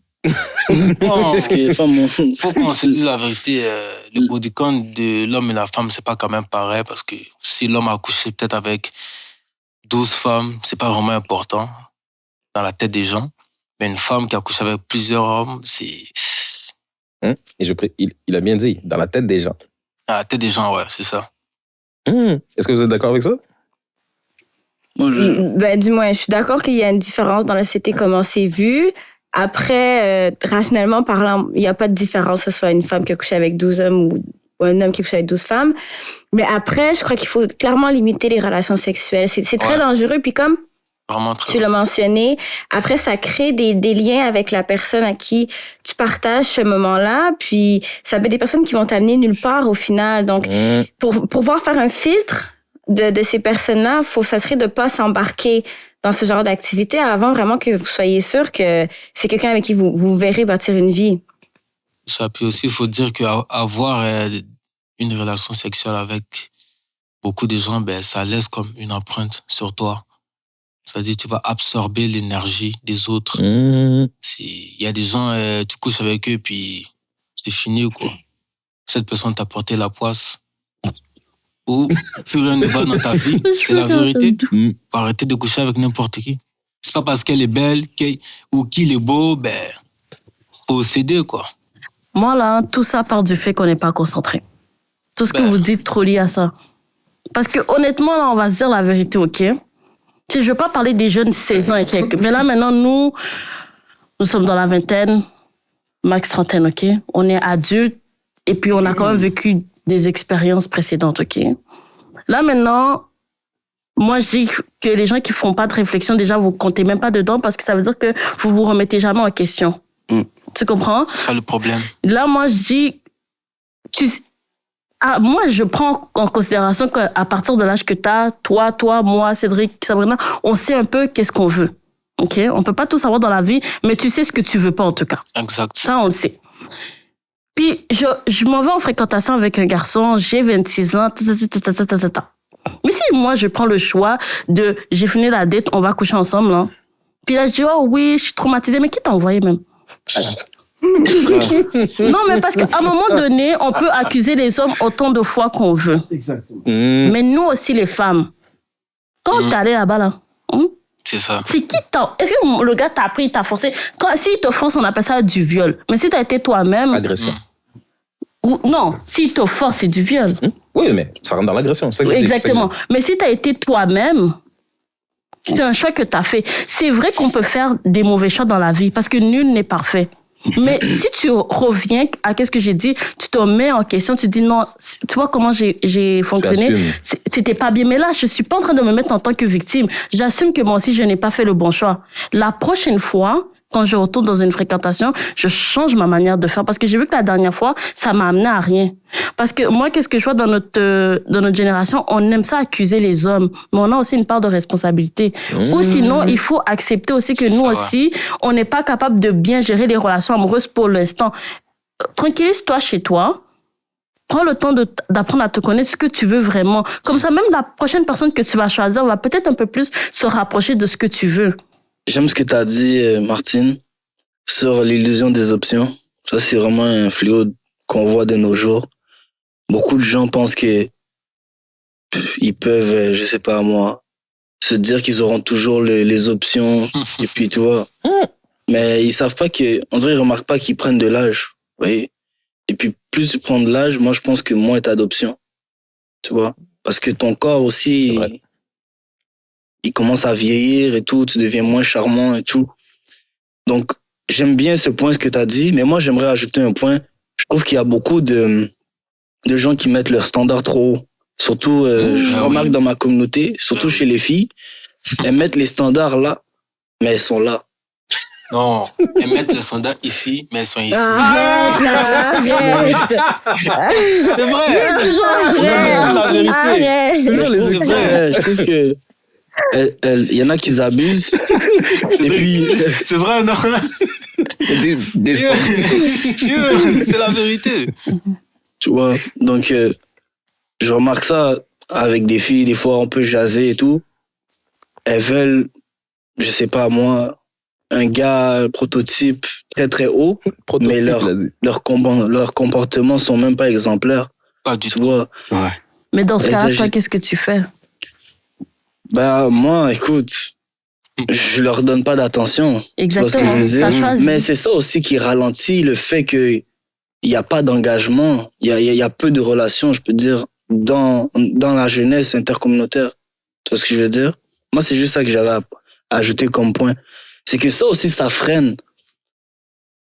Non, parce que les femmes faut qu'on se dise la vérité. Le body count de l'homme et la femme, c'est pas quand même pareil, parce que si l'homme a couché peut-être avec 12 femmes, c'est pas vraiment important dans la tête des gens. Mais une femme qui a couché avec plusieurs hommes, c'est... Et il a bien dit, dans la tête des gens. Dans la tête des gens, ouais, c'est ça. Est-ce que vous êtes d'accord avec ça? Du moins, je suis d'accord qu'il y a une différence dans la société, comment c'est vu. Après, rationnellement parlant, il n'y a pas de différence que ce soit une femme qui a couché avec 12 hommes ou un homme qui a couché avec 12 femmes. Mais après, je crois qu'il faut clairement limiter les relations sexuelles. C'est très dangereux. Puis comme tu l'as mentionné, après, ça crée des liens avec la personne à qui tu partages ce moment-là. Puis ça peut être des personnes qui vont t'amener nulle part au final. Donc, pour pouvoir faire un filtre de ces personnes-là, faut s'assurer de pas s'embarquer dans ce genre d'activité avant vraiment que vous soyez sûr que c'est quelqu'un avec qui vous verrez bâtir une vie. Ça, puis aussi, il faut dire qu'avoir une relation sexuelle avec beaucoup de gens, ça laisse comme une empreinte sur toi. C'est-à-dire, tu vas absorber l'énergie des autres. Il y a des gens, tu couches avec eux, puis c'est fini, quoi. Cette personne t'a porté la poisse. Ou plus rien ne va dans ta vie. C'est la vérité. Faut arrêter de coucher avec n'importe qui. C'est pas parce qu'elle est belle ou qu'il est beau, faut céder, quoi. Moi, là, tout ça part du fait qu'on n'est pas concentré. Tout ce que vous dites trop lié à ça. Parce que honnêtement, là, on va se dire la vérité, OK? Si je veux pas parler des jeunes 16 ans et quelques. Mais là, maintenant, nous sommes dans la vingtaine, max trentaine, OK? On est adultes et puis on a quand même vécu des expériences précédentes, OK? Là, maintenant, moi, je dis que les gens qui font pas de réflexion, déjà, vous comptez même pas dedans parce que ça veut dire que vous vous remettez jamais en question. Tu comprends? C'est ça le problème. Là, moi, je dis... moi, je prends en considération qu'à partir de l'âge que tu as, toi, moi, Cédric, Sabrina, on sait un peu qu'est-ce qu'on veut. OK? On peut pas tout savoir dans la vie, mais tu sais ce que tu veux pas, en tout cas. Exact. Ça, on le sait. Puis, je m'en vais en fréquentation avec un garçon, j'ai 26 ans, Mais si moi, je prends le choix de, j'ai fini la date, on va coucher ensemble, là. Puis là, je dis, oh oui, je suis traumatisée. Mais qui t'a envoyé, même? Non, mais parce qu'à un moment donné, on peut accuser les hommes autant de fois qu'on veut. Exactement. Mais nous aussi, les femmes, quand t'es allé là-bas, là, c'est ça. C'est qui t'a... Est-ce que le gars t'a pris, t'a forcé? S'il te force, on appelle ça du viol. Mais si t'as été toi-même... Agression. Non, s'il te force, c'est du viol. Oui, mais ça rentre dans l'agression. C'est ça que exactement. Mais si t'as été toi-même... C'est un choix que t'as fait. C'est vrai qu'on peut faire des mauvais choix dans la vie parce que nul n'est parfait. Mais si tu reviens à ce que j'ai dit, tu te mets en question, tu dis non, tu vois comment j'ai fonctionné, c'était pas bien. Mais là, je suis pas en train de me mettre en tant que victime. J'assume que moi aussi, je n'ai pas fait le bon choix. La prochaine fois, quand je retourne dans une fréquentation, je change ma manière de faire parce que j'ai vu que la dernière fois, ça m'a amené à rien. Parce que moi, qu'est-ce que je vois dans notre génération, on aime ça accuser les hommes, mais on a aussi une part de responsabilité. Ou sinon, il faut accepter aussi que nous aussi, on n'est pas capable de bien gérer les relations amoureuses pour l'instant. Tranquillise-toi chez toi. Prends le temps d'apprendre à te connaître ce que tu veux vraiment. Comme ça, même la prochaine personne que tu vas choisir va peut-être un peu plus se rapprocher de ce que tu veux. J'aime ce que tu as dit, Martine, sur l'illusion des options. Ça, c'est vraiment un fléau qu'on voit de nos jours. Beaucoup de gens pensent que ils peuvent, je sais pas moi, se dire qu'ils auront toujours les options. Et puis, tu vois. Mais ils savent pas que, on dirait, ils remarquent pas qu'ils prennent de l'âge. Vous voyez? Et puis, plus tu prends de l'âge, moi, je pense que moins t'as d'options. Tu vois? Parce que ton corps aussi, il commence à vieillir et tout, tu deviens moins charmant et tout. Donc, j'aime bien ce point que tu as dit, mais moi, j'aimerais ajouter un point. Je trouve qu'il y a beaucoup de gens qui mettent leur standard trop haut. Surtout, je remarque dans ma communauté, surtout chez les filles, elles mettent les standards là, mais elles sont là. Non, elles mettent le standard ici, mais elles sont ici. C'est vrai. C'est la vérité. C'est vrai. Je trouve que il y en a qui abusent. Et puis, c'est vrai, non? C'est la vérité. Tu vois, donc je remarque ça avec des filles, des fois on peut jaser et tout. Elles veulent, je sais pas moi, un gars prototype très très haut, mais leurs comportements sont même pas exemplaires. Pas du tout. Vois. Ouais. Mais dans ce cas-là, toi, qu'est-ce que tu fais? Ben, moi, écoute, je leur donne pas d'attention. Exactement. T'as choisi. Mais c'est ça aussi qui ralentit le fait que il y a pas d'engagement, il y a peu de relations, je peux dire, dans la jeunesse intercommunautaire. Tu vois ce que je veux dire? Moi, c'est juste ça que j'avais à ajouter comme point. C'est que ça aussi, ça freine.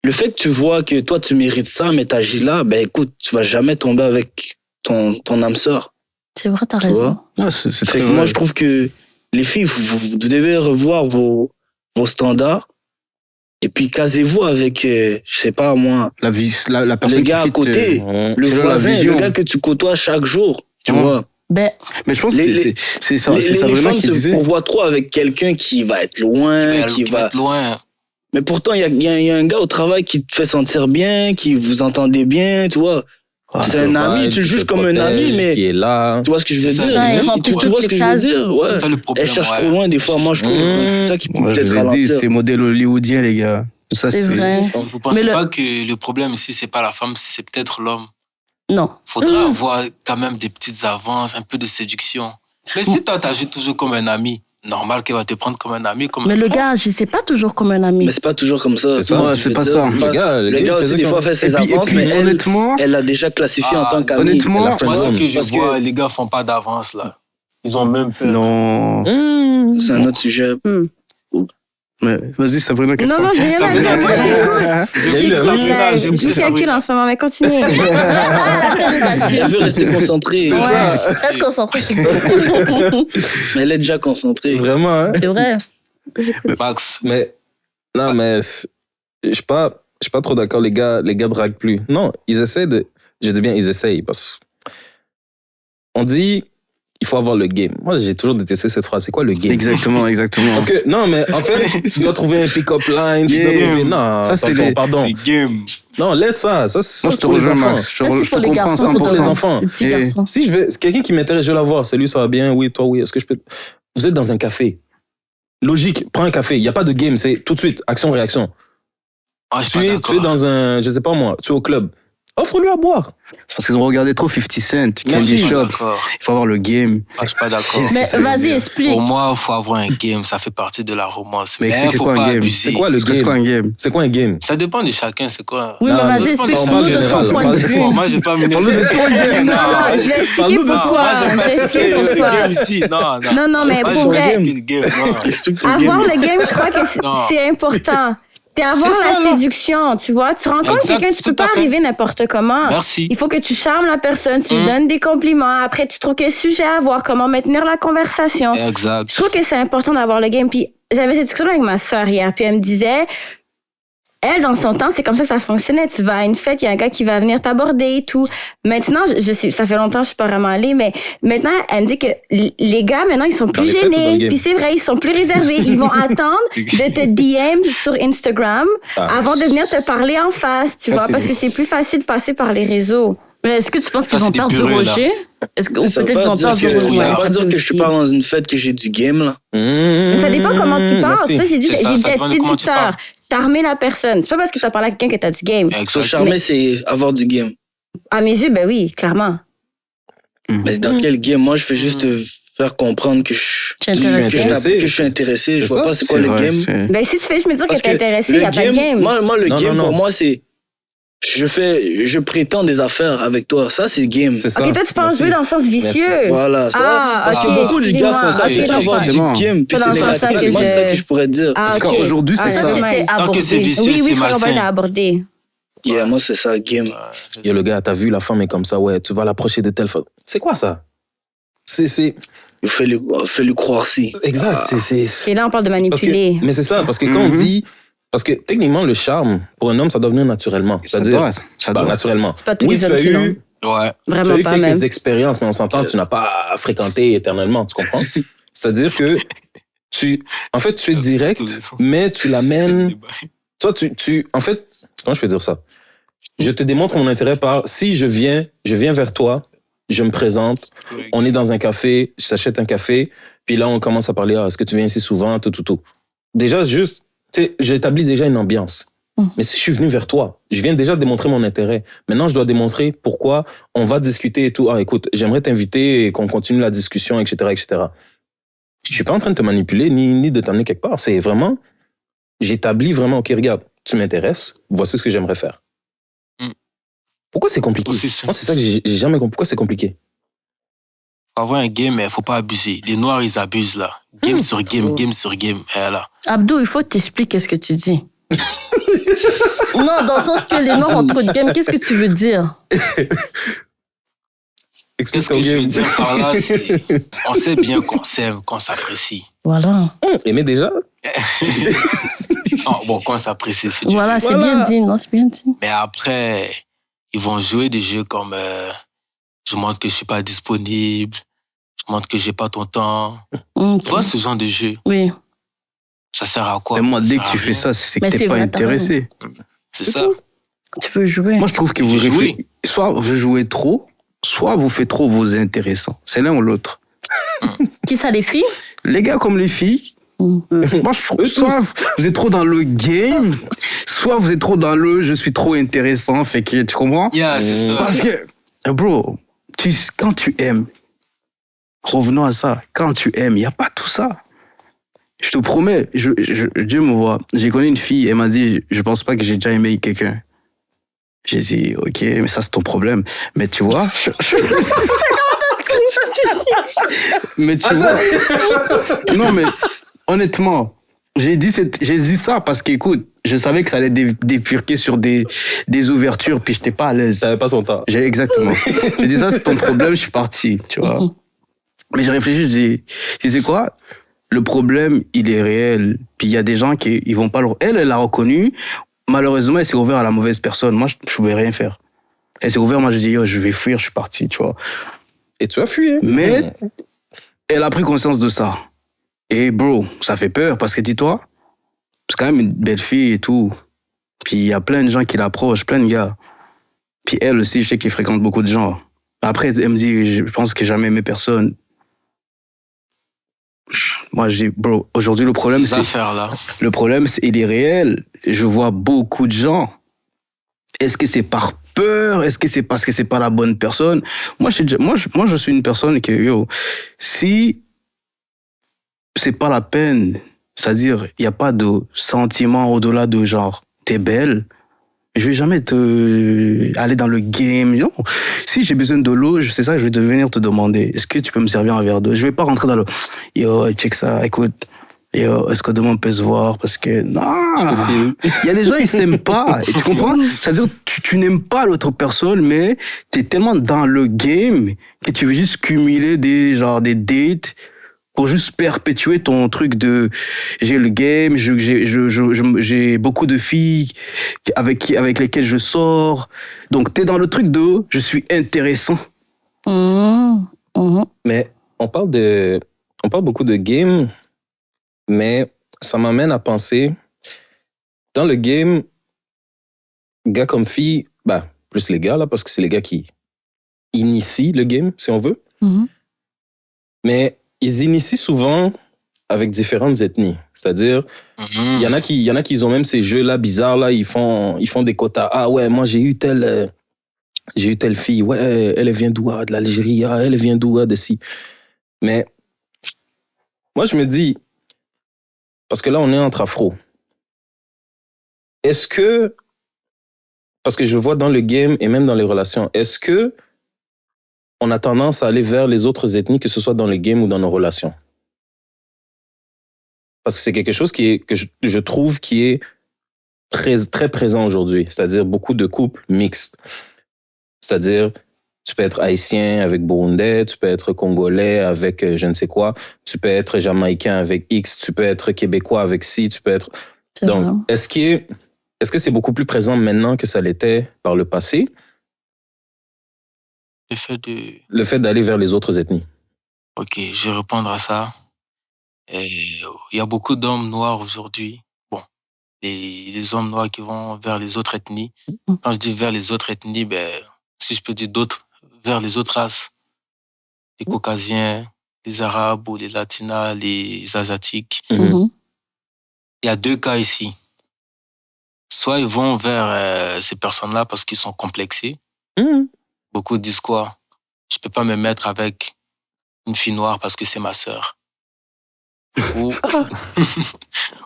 le fait que tu vois que toi, tu mérites ça, mais t'agis là, ben écoute, tu vas jamais tomber avec ton âme sœur. C'est vrai, t'as Tu raison. vois? C'est Fait très que moi, je trouve que les filles, vous devez revoir vos standards. Et puis, casez-vous avec, je sais pas moi, la personne le gars qui à côté, le selon la voisin, vision. le gars que tu côtoies chaque jour. Tu Ouais. vois? Ben, Mais je pense Les- que c'est ça, c'est Les Sabrina femmes qui se disait. pourvoient trop avec quelqu'un qui va être loin, qui va... être loin. Mais pourtant, il y a un gars au travail qui te fait sentir bien, qui vous entendez bien, tu vois. C'est un ami, tu le juges comme un ami, mais qui est là. tu vois ce que je veux C'est ça, dire? il Tu remplit vois toutes ce que les je veux cases. dire? Ouais. C'est ça le problème. Elle cherche ouais. trop loin des fois, moi je trouve. Donc, c'est ça qui peut Moi, je peut-être vous ai dit, ralentir. c'est modèle hollywoodien, les gars. Tout ça, c'est c'est. vrai. Donc, vous pensez Mais pas que le problème ici, c'est pas la femme, c'est peut-être l'homme? Non. Faudra avoir quand même des petites avances, un peu de séduction. Mais si toi, t'agis toujours comme un ami, normal qu'elle va te prendre comme un ami, comme Mais un le frère. gars, je sais pas toujours comme un ami. Mais c'est pas toujours comme ça. C'est ça, moi, ouais, je c'est veux pas dire. ça. Le gars aussi, des fois, fait ses avances, mais elle, honnêtement, elle l'a déjà classifié en tant qu'ami. honnêtement, Elle a fait Moi, le ce zone. que je Parce que vois, les gars font pas d'avance, là. Ils ont même peur. non. c'est un autre sujet. Mais vas-y, Sabrina, qu'est-ce que Non, non, j'ai rien à dire. Moi, j'écoute. Il y a eu le J'écoute, rythme. là, je calcule en ce moment, mais continuez. Elle veut rester concentrée. Reste concentré. Mais elle est déjà concentrée. Vraiment, hein? C'est vrai. Max, Mais, non, mais, je suis pas trop d'accord, les gars draguent plus. Non, ils essaient de, je dis bien, ils essayent, parce on dit, il faut avoir le game. Moi, j'ai toujours détesté cette phrase. C'est quoi le game? Exactement. Parce que, non, mais en fait, tu dois trouver un pick-up line, tu dois Yeah. trouver, non, Ça, c'est pardon. les games. Non, laisse ça. Ça, Moi, c'est je te pour les rejoins, enfants. Max. Je Ça, c'est te pour les comprends garçons, Pour les 100%. enfants. Les petits Et- garçons. Si je vais, quelqu'un qui m'intéresse, je vais la voir. Salut, ça va bien? Oui, toi, oui. Est-ce que je peux. Vous êtes dans un café. Logique, prends un café. Il n'y a pas de game, c'est tout de suite, action-réaction. Ah, je suis Tu pas es d'accord. dans un, je sais pas moi, tu es au club. Offre-lui à boire. C'est parce qu'ils ont regardé trop 50 Cent, Merci. Je Candy suis pas Shop. d'accord. Il faut avoir le game. Ah, je suis pas d'accord. Qu'est-ce Mais que ça veut vas-y, dire? explique. Pour moi, il faut avoir un game. Ça fait partie de la romance. Mais Mais explique, il c'est faut quoi un pas game? abuser. C'est quoi le Parce que c'est game? quoi un game? C'est quoi un game? Ça dépend de chacun, c'est quoi. Oui, Non, mais vas-y, mais- explique-nous parle de général, ton point de parle- vue. Bon, moi, je vais pas m'énerver. Non, non, je vais expliquer Parle-nous de pourquoi. Moi, je Je vais vais pas expliquer expliquer le pourquoi. game ici. Non. Non, non, mais Moi, pour je vais vrai, expliquer le game. Non. Explique ton avoir game. le game, je crois que Non. c'est important. C'est avoir C'est ça, la là. séduction, tu vois. Tu rencontres Exact, quelqu'un, tu tout peux à pas fait. arriver n'importe comment. Merci. Il faut que tu charmes la personne, tu lui donnes des compliments. Après, tu trouves quel sujet avoir, comment maintenir la conversation. Exact. Je trouve que c'est important d'avoir le game. Puis j'avais cette discussion avec ma sœur hier, puis elle me disait, elle, dans son temps, c'est comme ça que ça fonctionnait. Tu vas à une fête, il y a un gars qui va venir t'aborder et tout. Maintenant, je sais, ça fait longtemps que je suis pas vraiment allée, mais maintenant, elle me dit que les gars, maintenant, ils sont plus les fêtes ou dans le gênés. game? Puis c'est vrai, ils sont plus réservés. Ils vont attendre de te DM sur Instagram avant de venir te parler en face, tu Ça, vois, c'est parce que difficile. c'est plus facile de passer par les réseaux. Mais est-ce que tu penses qu'ils Ça, ont c'est peur des du purées, là. rejet? Est-ce que, ou Ça veut peut-être pas ils ont dire peur que- du rejet? ça veut pas dire que je aussi. suis pas dans une fête que j'ai du game, là. Mais ça dépend comment tu parles. Merci. Ça, j'ai dit, C'est ça, j'ai dit ça être dépend de comment tu séducteur. parles. Charmer la personne. C'est pas parce que tu as parlé à quelqu'un que tu as du game. Se Exact. charmer, c'est avoir du game. À mes yeux, ben oui, clairement. Mais dans quel game? Moi, je fais juste te faire comprendre que Tu es intéressé. je suis intéressé. Je C'est vois ça, pas c'est quoi le game. Ben si tu fais, je me dis que Parce t'es intéressé, il le n'y a pas de game. Moi, le Non, game, non, pour non. moi, c'est... Je prétends des affaires avec toi. Ça, c'est game. C'est ça. Ok, toi, tu penses Merci. jouer dans le sens vicieux. Voilà, ça. Ah, parce que ok, beaucoup de gars font ça. excusez-moi. C'est avoir Ok, du d'accord. game, puis C'est c'est dans ce sens-là négatif. que Moi, c'est ça je- que je pourrais dire. Ah, En tout ok. cas, aujourd'hui, c'est Ah, ça. ça, C'était Tant que c'est abordé. vicieux, Oui, oui, c'est je crois qu'on va malsain. l'aborder. Yeah, moi, c'est ça, game. Yo, le gars, t'as vu, la femme est comme ça, ouais, tu vas l'approcher de telle façon. C'est quoi ça? C'est. Fais-lui croire si. Exact, c'est. Et là, on parle de Parce que- manipuler. mais c'est ça, parce que quand on dit. Parce que techniquement, le charme, pour un homme, ça doit venir naturellement. Ça C'est-à-dire. doit, ça Bah, doit. naturellement. C'est pas tous Oui, les tu hommes as qui l'ont. eu, Ouais. tu as Vraiment eu pas quelques même. expériences, mais on s'entend, tu n'as pas fréquenté éternellement, tu comprends? C'est-à-dire que en fait, tu es direct, mais tu l'amènes. Toi, en fait, comment je peux dire ça? Je te démontre mon intérêt par, si je viens vers toi, je me présente, on est dans un café, je t'achète un café, puis là, on commence à parler, est-ce que tu viens ici souvent, tout. Déjà, juste, tu sais, j'établis déjà une ambiance. Mais si je suis venu vers toi, je viens déjà de démontrer mon intérêt. Maintenant, je dois démontrer pourquoi on va discuter et tout. Ah, écoute, j'aimerais t'inviter et qu'on continue la discussion, etc., etc. Je suis pas en train de te manipuler ni de t'amener quelque part. C'est vraiment, j'établis vraiment, ok, regarde, tu m'intéresses, voici ce que j'aimerais faire. Pourquoi c'est compliqué? Aussi simple. Moi, c'est ça que j'ai jamais compris. Pourquoi c'est compliqué? Faut avoir un game, mais faut pas abuser. Les noirs, ils abusent, là. Game sur game, game sur game. Et là. Abdou, il faut t'expliquer ce que tu dis. Non, dans le sens que les noirs ont trop de game, qu'est-ce que tu veux dire? Qu'est-ce que je veux dire par là, c'est on sait bien qu'on s'aime, qu'on s'apprécie. Voilà. Aimez déjà? Bon, qu'on s'apprécie, si tu Voilà, veux. c'est bien dit, non, c'est bien dit. Mais après, ils vont jouer des jeux comme je montre que je suis pas disponible, je montre que j'ai pas ton temps. Okay. Tu vois ce genre de jeu? Oui. Ça sert à quoi? Mais moi, dès que tu fais ça, c'est que t'es pas intéressé. C'est ça. Tu veux jouer. Moi, je trouve que vous réfléchissez. Soit vous jouez trop, soit vous faites trop vos intéressants. C'est l'un ou l'autre. Qui ça, les filles? Les gars comme les filles. Moi, je trouve soit vous êtes trop dans le game, soit vous êtes trop dans le je suis trop intéressant. Fait que tu comprends? Yeah, c'est ça. Parce que, bro, quand tu aimes, revenons à ça, quand tu aimes, il n'y a pas tout ça. Je te promets, Dieu me voit. J'ai connu une fille, elle m'a dit, je pense pas que j'ai déjà aimé quelqu'un. J'ai dit, ok, mais ça c'est ton problème. Mais tu vois, mais tu vois, non mais honnêtement, j'ai dit ça parce qu'écoute, je savais que ça allait défurquer sur des ouvertures, puis j'étais pas à l'aise. T'avais pas son temps. Exactement. J'ai dit ça c'est ton problème, je suis parti, tu vois. Mais j'ai réfléchi, je dis, tu sais quoi? Le problème, il est réel. Puis il y a des gens qui ils vont pas le... Elle l'a reconnu. Malheureusement, elle s'est ouverte à la mauvaise personne. Moi, je pouvais rien faire. Elle s'est ouverte, moi, je dis, yo, je vais fuir, je suis parti, tu vois. Et tu as fui, hein? Mais elle a pris conscience de ça. Et bro, ça fait peur parce que dis-toi, c'est quand même une belle fille et tout. Puis il y a plein de gens qui l'approchent, plein de gars. Puis elle aussi, je sais qu'elle fréquente beaucoup de gens. Après, elle me dit, je pense que j'ai jamais aimé personne. Moi, je dis, bro, aujourd'hui, le problème, c'est... Le problème, il est réel. Je vois beaucoup de gens. Est-ce que c'est par peur? Est-ce que c'est parce que c'est pas la bonne personne? Moi, je suis une personne qui, yo, si c'est pas la peine, c'est-à-dire, il n'y a pas de sentiment au-delà de genre, t'es belle, je vais jamais aller dans le game. Non. Si j'ai besoin de l'eau, c'est ça, je vais venir te demander, est-ce que tu peux me servir un verre d'eau? Je vais pas rentrer dans le, yo, check ça, écoute, yo, est-ce que demain on peut se voir? Parce que, non. Il y a des gens, ils s'aiment pas. Et tu comprends? C'est-à-dire, tu n'aimes pas l'autre personne, mais t'es tellement dans le game que tu veux juste cumuler des dates pour juste perpétuer ton truc de j'ai le game, j'ai beaucoup de filles avec lesquelles je sors. Donc t'es dans le truc de je suis intéressant. Mais on parle beaucoup de game, mais ça m'amène à penser dans le game, gars comme filles, plus les gars là, parce que c'est les gars qui initient le game, si on veut. Mais ils initient souvent avec différentes ethnies. C'est-à-dire, il y en a qui ont même ces jeux-là bizarres, là, ils font des quotas. Ah ouais, moi j'ai eu telle fille, ouais, elle vient d'où? De l'Algérie, elle vient d'où? De ci. Mais moi je me dis, parce que là on est entre afro, est-ce que, parce que je vois dans le game et même dans les relations, est-ce que on a tendance à aller vers les autres ethnies, que ce soit dans le game ou dans nos relations? Parce que c'est quelque chose que je trouve qui est très, très présent aujourd'hui. C'est-à-dire beaucoup de couples mixtes. C'est-à-dire, tu peux être haïtien avec burundais, tu peux être congolais avec je ne sais quoi, tu peux être jamaïcain avec X, tu peux être québécois avec ci, tu peux être... Donc, est-ce que c'est beaucoup plus présent maintenant que ça l'était par le passé? Le fait d'aller vers les autres ethnies. Ok, je vais répondre à ça. Il y a beaucoup d'hommes noirs aujourd'hui. Bon, les hommes noirs qui vont vers les autres ethnies. Quand je dis vers les autres ethnies, si je peux dire d'autres, vers les autres races. Les Caucasiens, les Arabes ou les Latinas, les Asiatiques. Il y a deux cas ici. Soit ils vont vers ces personnes-là parce qu'ils sont complexés. Beaucoup disent quoi? Je peux pas me mettre avec une fille noire parce que c'est ma sœur.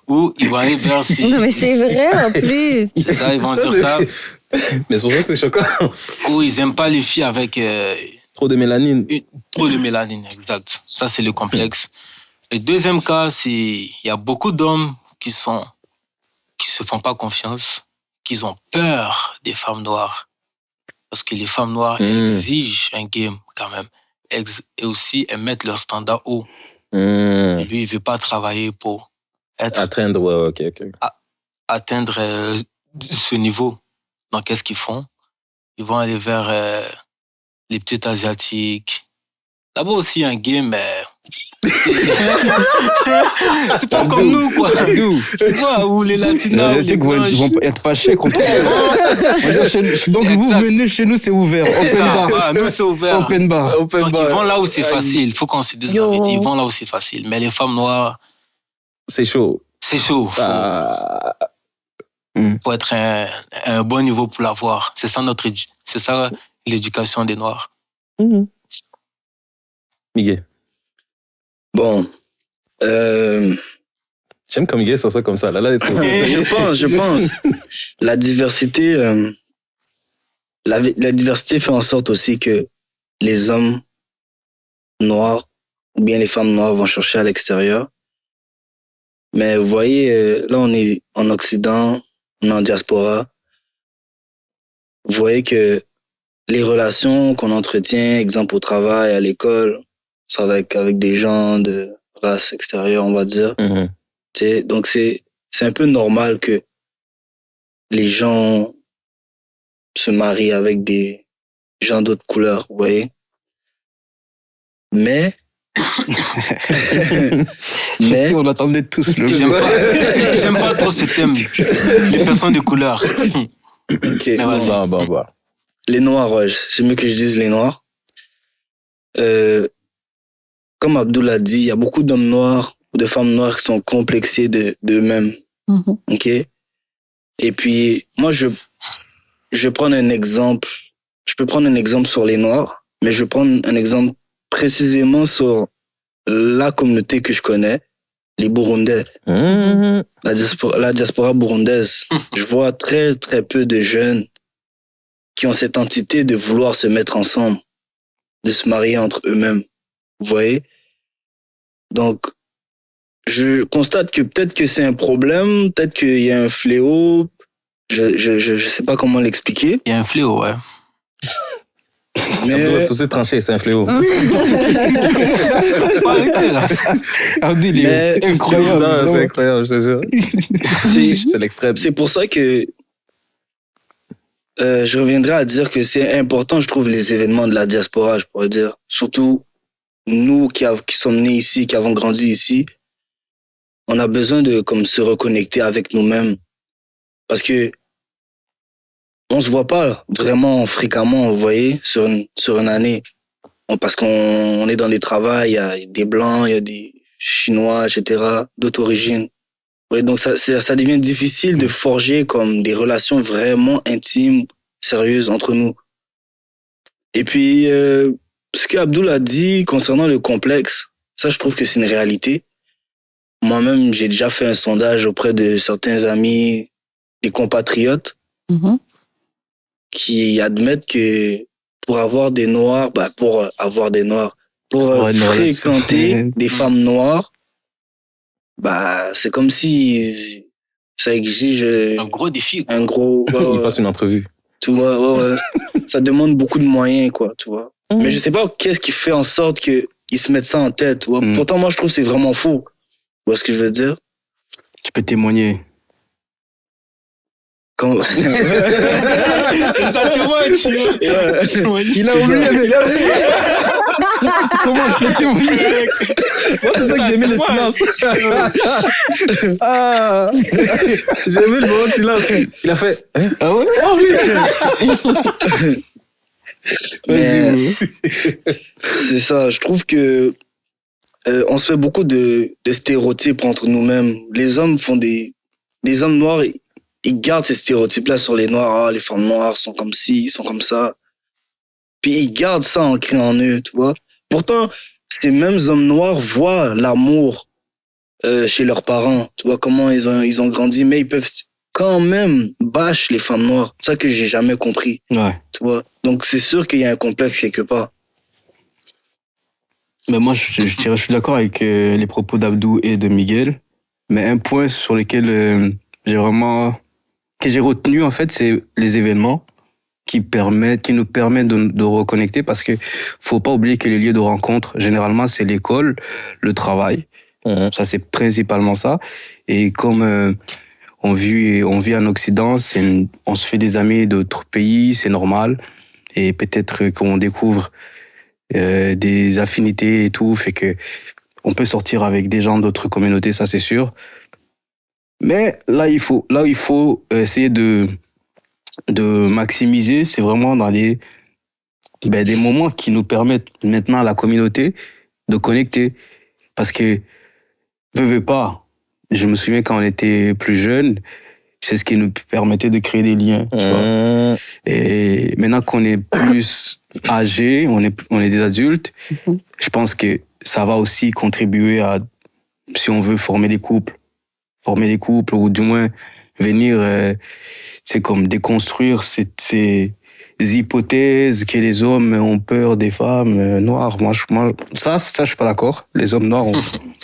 Ou ils vont aller vers ces... Non, mais c'est vrai en plus. C'est ça, ils vont dire ça. Mais c'est pour ça que c'est choquant. Ou ils aiment pas les filles avec... trop de mélanine. Trop de mélanine, exact. Ça, c'est le complexe. Le deuxième cas, c'est... Il y a beaucoup d'hommes qui se font pas confiance, qu'ils ont peur des femmes noires. Parce que les femmes noires exigent un game quand même. Et aussi, elles mettent leur standard haut. Et lui, il veut pas travailler pour atteindre, atteindre ce niveau. Donc, qu'est-ce qu'ils font? Ils vont aller vers les petites asiatiques. D'abord aussi un game, c'est pas comme nous, quoi. Tu vois, où les latinas... Je sais que ils vont être fâchés contre nous. Donc, vous venez chez nous, c'est ouvert. Open bar. Nous, c'est ouvert. Open bar. Donc, ils vont là où c'est facile. Il faut qu'on se dise la vérité. Ils vont là où c'est facile. Mais les femmes noires... C'est chaud. C'est chaud. Faut être un bon niveau pour l'avoir. C'est ça l'éducation des Noirs. Miguel. Bon. J'aime quand Miguel ça comme ça. Là, je pense. La diversité, la diversité fait en sorte aussi que les hommes noirs ou bien les femmes noires vont chercher à l'extérieur. Mais vous voyez, là, on est en Occident, on est en diaspora. Vous voyez que les relations qu'on entretient, exemple au travail, à l'école, ça va avec des gens de race extérieure, on va dire. Donc, c'est un peu normal que les gens se marient avec des gens d'autres couleurs, vous voyez. Mais sais, on attendait tous. J'aime pas trop ce thème. Les personnes de couleur. Okay. Mais vas-y. Les Noirs, c'est mieux que je dise les Noirs. Comme Abdou l'a dit, il y a beaucoup d'hommes noirs ou de femmes noires qui sont complexés d'eux-mêmes. OK? Et puis, moi, je vais prendre un exemple. Je peux prendre un exemple sur les Noirs, mais je vais prendre un exemple précisément sur la communauté que je connais, les Burundais. La diaspora burundaise. Je vois très, très peu de jeunes qui ont cette entité de vouloir se mettre ensemble, de se marier entre eux-mêmes. Vous voyez? Donc, je constate que peut-être que c'est un problème, peut-être qu'il y a un fléau. Je sais pas comment l'expliquer. Il y a un fléau, ouais. Mais tout c'est tranché, c'est un fléau. C'est incroyable. Non, c'est incroyable, je te jure. C'est l'extrême. C'est pour ça que je reviendrai à dire que c'est important, je trouve, les événements de la diaspora, je pourrais dire. Surtout nous qui sommes nés ici, qui avons grandi ici, on a besoin de se reconnecter avec nous-mêmes. Parce que on se voit pas vraiment fréquemment, vous voyez, sur une année. Parce qu'on est dans des travails, il y a des Blancs, il y a des Chinois, etc., d'autres origines. Ouais, donc ça devient difficile de forger comme des relations vraiment intimes, sérieuses entre nous. Et puis, ce qu'Abdoul a dit concernant le complexe, ça, je trouve que c'est une réalité. Moi-même, j'ai déjà fait un sondage auprès de certains amis, des compatriotes, qui admettent que pour avoir des Noirs, pour fréquenter des femmes noires, c'est comme si ça exige un gros défi, quoi. Il passe une entrevue. Tu vois, ça demande beaucoup de moyens, quoi, tu vois. Mais je sais pas qu'est-ce qui fait en sorte qu'ils se mettent ça en tête, tu vois. Pourtant, moi, je trouve que c'est vraiment faux. Tu vois ce que je veux dire? Tu peux témoigner. Quand... ça témoigne, il a oublié. Comment je peux témoigner? Moi, c'est ça que j'ai aimé le silence. J'ai aimé le moment de silence. Il a fait. Ah ouais? Oh oui. Mais c'est ça, je trouve que on se fait beaucoup de stéréotypes entre nous-mêmes. Les hommes les hommes noirs, ils gardent ces stéréotypes-là sur les noirs. Ah, les femmes noires sont comme ci, ils sont comme ça. Puis ils gardent ça ancré en eux, tu vois. Pourtant, ces mêmes hommes noirs voient l'amour chez leurs parents. Tu vois comment ils ont grandi, mais ils peuvent quand même bâcher les femmes noires. C'est ça que j'ai jamais compris. Ouais. Tu vois. Donc c'est sûr qu'il y a un complexe quelque part. Mais moi, je suis d'accord avec les propos d'Abdou et de Miguel. Mais un point sur lequel j'ai vraiment que j'ai retenu, en fait, c'est les événements qui nous permettent de reconnecter, parce que faut pas oublier que les lieux de rencontre, généralement, c'est l'école, le travail. Ça, c'est principalement ça. Et comme on vit en Occident, on se fait des amis d'autres pays, c'est normal. Et peut-être qu'on découvre des affinités et tout, fait que on peut sortir avec des gens d'autres communautés, ça c'est sûr. Mais là, il faut essayer de maximiser, c'est vraiment dans des moments qui nous permettent maintenant à la communauté de connecter. Parce que, veux pas, je me souviens quand on était plus jeune, c'est ce qui nous permettait de créer des liens. Tu vois. Et maintenant qu'on est plus âgés, on est des adultes, je pense que ça va aussi contribuer à, si on veut, former des couples, ou du moins venir, c'est comme déconstruire ces hypothèses que les hommes ont peur des femmes noires. Moi, ça, je suis pas d'accord. Les hommes noirs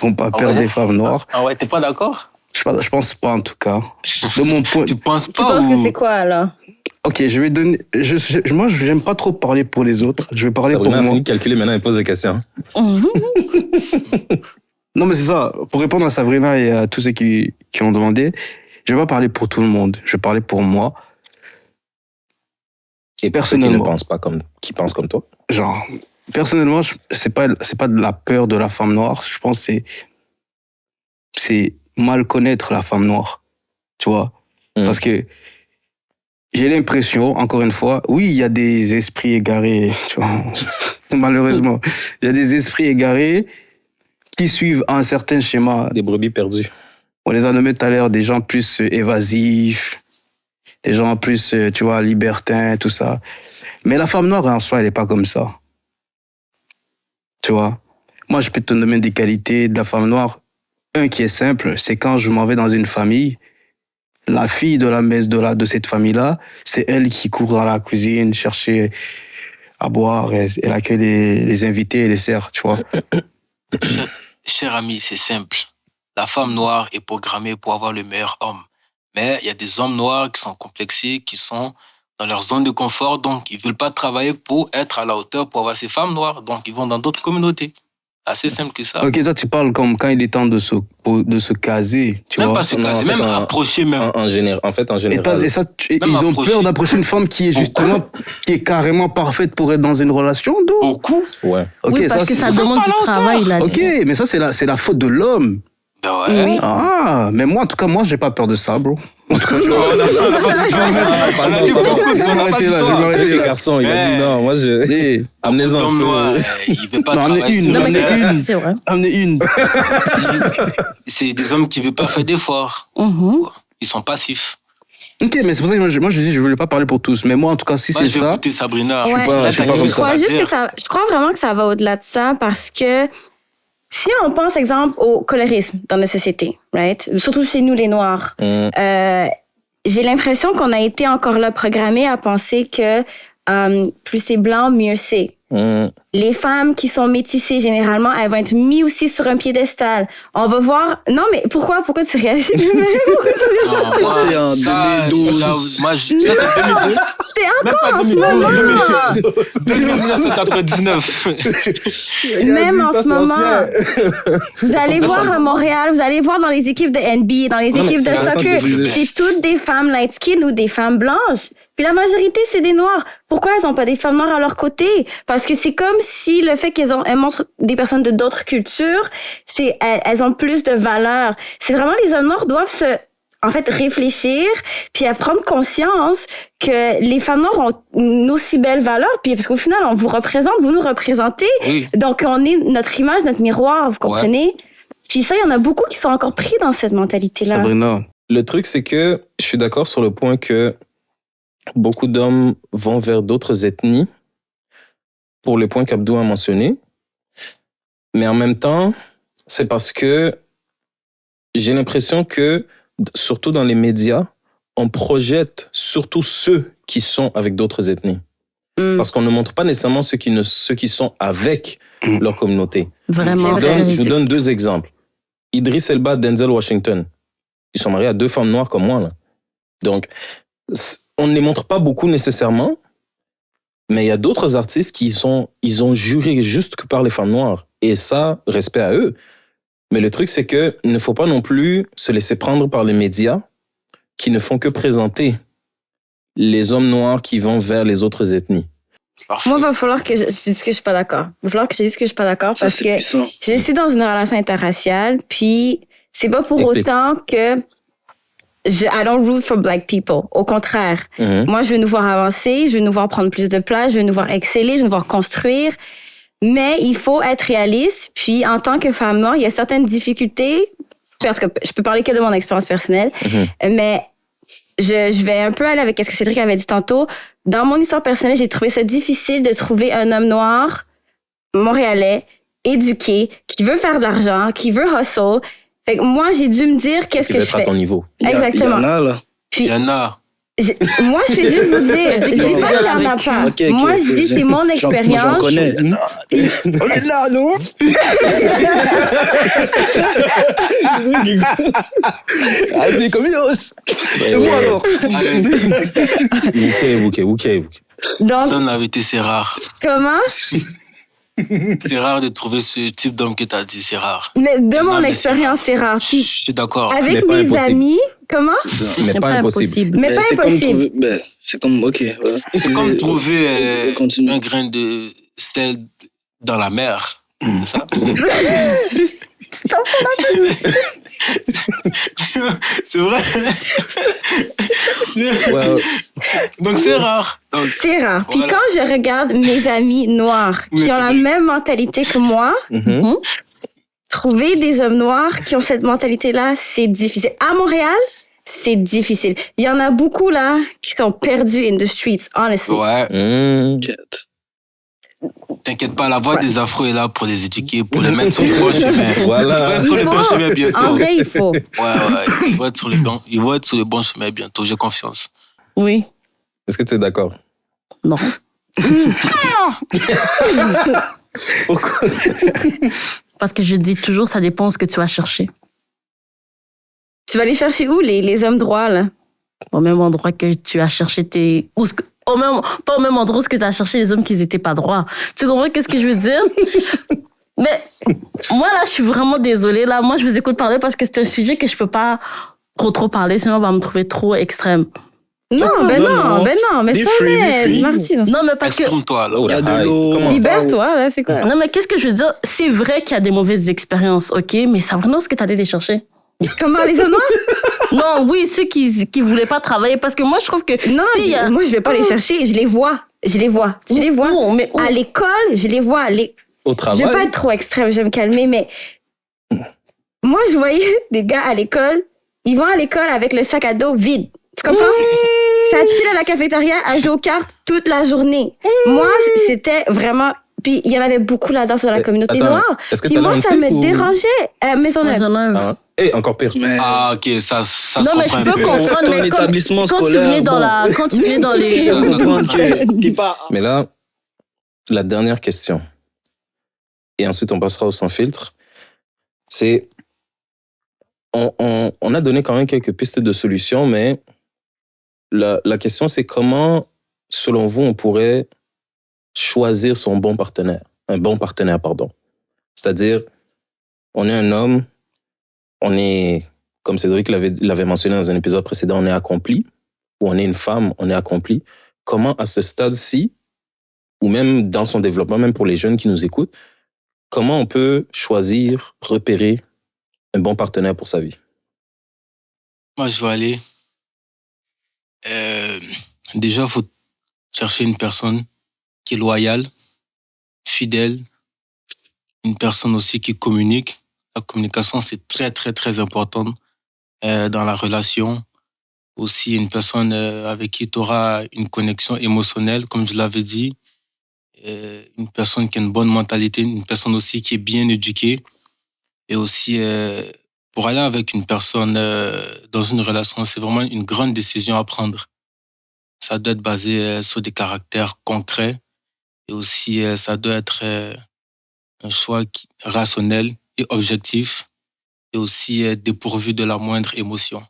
ont pas peur des femmes noires. Ah ouais, t'es pas d'accord? Je pense pas, en tout cas. De mon point. Tu penses pas? Tu penses que c'est quoi, alors? Ok, je vais donner. Moi, j'aime pas trop parler pour les autres. Je vais parler Sabrina pour a moi. fini de calculer, maintenant elle pose des questions. Non, mais c'est ça. Pour répondre à Sabrina et à tous ceux qui ont demandé, je vais pas parler pour tout le monde. Je vais parler pour moi. Et pour ceux qui ne pensent pas qui pensent comme toi. Genre, personnellement, c'est pas de la peur de la femme noire. Je pense que c'est mal connaître la femme noire. Tu vois? Parce que j'ai l'impression, encore une fois, oui, il y a des esprits égarés, tu vois. Malheureusement, il y a des esprits égarés qui suivent un certain schéma. Des brebis perdues. On les a nommés tout à l'heure, des gens plus évasifs, des gens plus, tu vois, libertins, tout ça. Mais la femme noire, en soi, elle n'est pas comme ça. Tu vois? Moi, je peux te nommer des qualités de la femme noire. Un qui est simple, c'est quand je m'en vais dans une famille, la fille de la messe de cette famille-là, c'est elle qui court dans la cuisine chercher à boire, elle accueille les invités et les sert, tu vois. Cher ami, c'est simple. La femme noire est programmée pour avoir le meilleur homme. Mais il y a des hommes noirs qui sont complexés, qui sont dans leur zone de confort, donc ils veulent pas travailler pour être à la hauteur pour avoir ces femmes noires, donc ils vont dans d'autres communautés. Assez simple que ça. Ok, toi tu parles comme quand il est temps de se caser, tu même vois. pas se caser, même approcher même. En général. Et ça, ils ont peur d'approcher une femme qui est justement, qui est carrément parfaite pour être dans une relation, donc. Beaucoup. Ouais. Ok, oui, parce que ça demande du travail, là. Ok, mais ça, c'est la faute de l'homme. Ben ouais. Oui. Ah, mais moi, en tout cas, moi, j'ai pas peur de ça, bro. En tout cas, je Les garçons, il a dit non, moi je. Amenez-en. L'homme noir, il veut pas Non, travailler. amenez une. Non, mais Amenez une. c'est vrai. Amenez une. C'est des hommes qui veulent pas faire d'efforts. Ils sont passifs. Ok, mais c'est pour ça que moi je dis, je voulais pas parler pour tous. Mais moi, en tout cas, si Moi, c'est je vais ça. écouter Sabrina. Ouais. je suis pas comme Je ça. crois juste que je crois vraiment que ça va au-delà de ça parce que si on pense, exemple, au colorisme dans notre société, right? Surtout chez nous, les Noirs, j'ai l'impression qu'on a été encore là programmés à penser que plus c'est blanc, mieux c'est. Les femmes qui sont métissées, généralement, elles vont être mises aussi sur un piédestal. On va voir... Non, mais pourquoi tu réagis de même? C'est en 2012. Ça, c'est 2002. C'est encore en ce moment! 1999. Même en ce moment. Vous allez voir à Montréal, vous allez voir dans les équipes de NBA, dans les équipes de soccer, c'est toutes des femmes light skin ou des femmes blanches. Puis la majorité, c'est des Noirs. Pourquoi elles n'ont pas des femmes noires à leur côté? Parce que c'est comme si le fait qu'elles montrent des personnes de d'autres cultures, elles ont plus de valeur. C'est vraiment les hommes noirs doivent réfléchir puis à prendre conscience que les femmes noires ont une aussi belle valeur, puis parce qu'au final, on vous représente, vous nous représentez. Oui. Donc, on est notre image, notre miroir, vous comprenez? Ouais. Puis ça, il y en a beaucoup qui sont encore pris dans cette mentalité-là. Sabrina. Le truc, c'est que je suis d'accord sur le point que beaucoup d'hommes vont vers d'autres ethnies pour le point qu'Abdou a mentionné. Mais en même temps, c'est parce que j'ai l'impression que, surtout dans les médias, on projette surtout ceux qui sont avec d'autres ethnies. Parce qu'on ne montre pas nécessairement ceux qui sont avec leur communauté. Vraiment. Je vous donne 2 exemples. Idriss Elba, Denzel Washington. Ils sont mariés à 2 femmes noires comme moi, là. Donc, on ne les montre pas beaucoup nécessairement, mais il y a d'autres artistes ils ont juré juste que par les femmes noires. Et ça, respect à eux. Mais le truc, c'est que il ne faut pas non plus se laisser prendre par les médias qui ne font que présenter les hommes noirs qui vont vers les autres ethnies. Parfait. Moi, il va falloir que je dise que je suis pas d'accord. Il va falloir que je dise que je suis pas d'accord parce que puissant. je suis dans une relation interraciale, puis c'est pas pour Explique. autant que I don't root for black people. Au contraire. Moi, je veux nous voir avancer, je veux nous voir prendre plus de place, je veux nous voir exceller, je veux nous voir construire. Mais il faut être réaliste. Puis, en tant que femme noire, il y a certaines difficultés, parce que je peux parler que de mon expérience personnelle, mais je vais un peu aller avec ce que Cédric avait dit tantôt. Dans mon histoire personnelle, j'ai trouvé ça difficile de trouver un homme noir, montréalais, éduqué, qui veut faire de l'argent, qui veut hustle. Fait que moi, j'ai dû me dire qu'est-ce Qui que veut je être à fais. ton niveau. Exactement. Il y en a, là. Puis, Il y en a. moi, je vais juste vous dire, je dis pas qu'il y en a pas. Ok, Moi, je dis, c'est mon J'en expérience. connais. On est là, non? Allez, comme Yos. Et moi, alors? Ok. Donc, Ça, la vérité, c'est rare. comment? C'est rare de trouver ce type d'homme que tu as dit, c'est rare. Mais de mon Non, mais expérience, c'est rare. Je Puis, suis d'accord. Mais avec pas mes impossible. amis, comment? Mais pas impossible. Mais pas C'est comme impossible. trouver- ben, c'est comme, ok. Ouais. C'est comme trouver Continue. un grain de sel dans la mer. C'est ça? C'est vrai. Ouais. Donc c'est rare. Donc, C'est rare. Puis Voilà. quand je regarde mes amis noirs qui Oui, ont la c'est même mentalité que moi, Mhm. trouver des hommes noirs qui ont cette mentalité-là, c'est difficile. À Montréal, c'est difficile. Il y en a beaucoup, là, qui sont perdus in the streets, honestly. ouais, Mhm. t'inquiète pas, la voix des Afro est là pour les éduquer, pour les mettre sur le bon chemin. Voilà. Ils vont être sur le Il bon faut. chemin bientôt. En vrai, il faut. Ouais, ils vont être sur le bon chemin bientôt, j'ai confiance. Oui. Est-ce que tu es d'accord? Non. Pourquoi? Parce que je dis toujours, ça dépend ce que tu vas chercher. Tu vas les chercher où, les hommes droits, là? Au même endroit que tu as cherché tes... pas au même endroit que tu as cherché les hommes qui n'étaient pas droits. Tu comprends qu'est-ce que je veux dire? Mais moi, là, je suis vraiment désolée. Là, moi, je vous écoute parler parce que c'est un sujet que je peux pas trop parler, sinon on va me trouver trop extrême. Non, mais Be ça free, be m'aide, free. Martine. Non, mais parce que... Exprime-toi, là. Oh, Il y a de aïe, l'eau. comment? Libère-toi, là, c'est quoi? Non, mais qu'est-ce que je veux dire? C'est vrai qu'il y a des mauvaises expériences, ok? Mais c'est vraiment ce que tu allais les chercher. Comment, les hommes noirs? Non, oui, ceux qui voulaient pas travailler. Parce que moi, je trouve que... Non, si, il y a- moi, je vais pas les chercher, je les vois. Tu les vois. Où? Mais où? À l'école, je les vois. Au Je travail? vais pas être trop extrême, je vais me calmer, mais moi, je voyais des gars à l'école, ils vont à l'école avec le sac à dos vide. Tu comprends? Ça chill à la cafétéria à jouer aux cartes toute la journée. Moi, c'était vraiment... Puis, il y en avait beaucoup là-dedans dans la communauté Attends, noire. est-ce que Puis t'as moi, l'air ça antique me ou- dérangeait. Maisonneuve. Maisonneuve. Ah. Et encore pire. Mais Ah, ok, ça se Non, mais comprend je un peux peu. comprendre, ton mais établissement quand tu scolaire, venais dans bon. quand tu venais dans les... Ça, je se comprends comprend. que t'es pas... Mais là, la dernière question, et ensuite on passera au sans filtre, c'est... On a donné quand même quelques pistes de solutions, mais la question c'est comment, selon vous, on pourrait choisir son bon partenaire, un bon partenaire, pardon. C'est-à-dire, on est un homme, on est, comme Cédric l'avait mentionné dans un épisode précédent, on est accompli, ou on est une femme, on est accompli. Comment, à ce stade-ci, ou même dans son développement, même pour les jeunes qui nous écoutent, comment on peut choisir, repérer un bon partenaire pour sa vie? Moi, je vais aller. Déjà, il faut chercher une personne qui est loyale, fidèle, une personne aussi qui communique. La communication, c'est très, très, très important dans la relation. Aussi, une personne avec qui tu auras une connexion émotionnelle, comme je l'avais dit. Une personne qui a une bonne mentalité, une personne aussi qui est bien éduquée. Et aussi, pour aller avec une personne dans une relation, c'est vraiment une grande décision à prendre. Ça doit être basé sur des caractères concrets. Et aussi, ça doit être un choix rationnel et objectif. Et aussi dépourvu de la moindre émotion.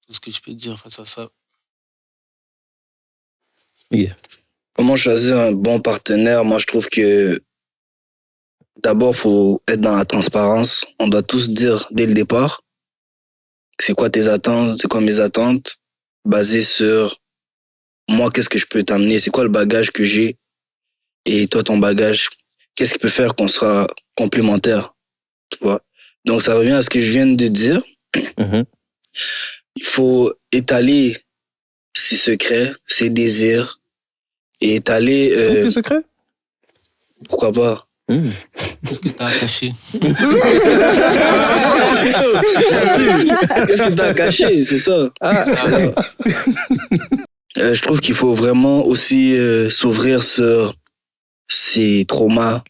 Tout ce que je peux dire face à ça. Yeah. Comment choisir un bon partenaire? Moi, je trouve que d'abord, il faut être dans la transparence. On doit tous dire dès le départ c'est quoi tes attentes, c'est quoi mes attentes, basé sur moi, qu'est-ce que je peux t'amener, c'est quoi le bagage que j'ai et toi, ton bagage, qu'est-ce qui peut faire qu'on sera complémentaires, tu vois. Donc, ça revient à ce que je viens de dire. Mhm. Il faut étaler ses secrets, ses désirs et étaler... Tes secrets? Pourquoi pas? Qu'est-ce que t'as à cacher? Qu'est-ce que t'as à cacher? C'est ça. Je trouve qu'il faut vraiment aussi s'ouvrir sur ses traumas,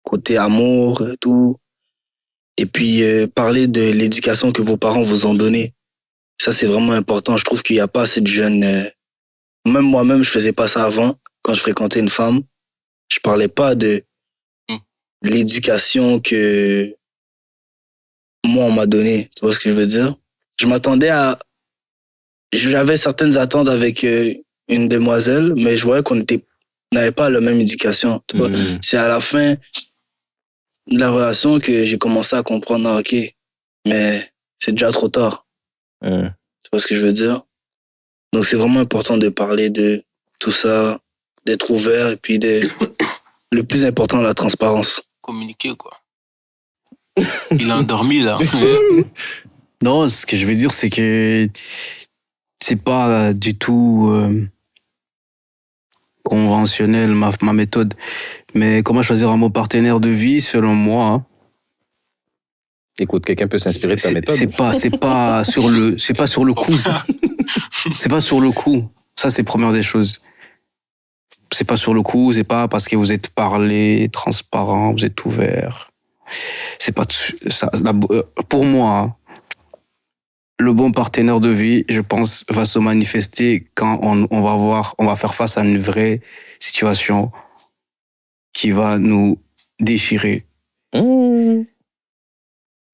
côté amour, tout. Et puis parler de l'éducation que vos parents vous ont donnée. Ça, c'est vraiment important. Je trouve qu'il n'y a pas assez de jeunes... Même moi-même, je faisais pas ça avant, quand je fréquentais une femme. Je parlais pas de l'éducation que moi, on m'a donnée. Tu vois ce que je veux dire? Je m'attendais à... J'avais certaines attentes avec une demoiselle, mais je voyais qu'on n'avait pas la même éducation. Tu vois? C'est à la fin de la relation que j'ai commencé à comprendre, ok, mais c'est déjà trop tard. Tu vois ce que je veux dire? Donc, c'est vraiment important de parler de tout ça, d'être ouvert et puis le plus important, la transparence. Communiquer, quoi. Il a endormi, là. Non, ce que je veux dire, c'est que c'est pas du tout conventionnel, ma méthode. Mais comment choisir un bon partenaire de vie, selon moi, hein? Écoute, quelqu'un peut s'inspirer de ta méthode. C'est pas sur le coup. C'est pas sur le coup. Ça, c'est première des choses. C'est pas sur le coup, c'est pas parce que vous êtes parlé, transparent, vous êtes ouvert. C'est pas ça. Pour moi, le bon partenaire de vie, je pense, va se manifester quand on va faire face à une vraie situation qui va nous déchirer.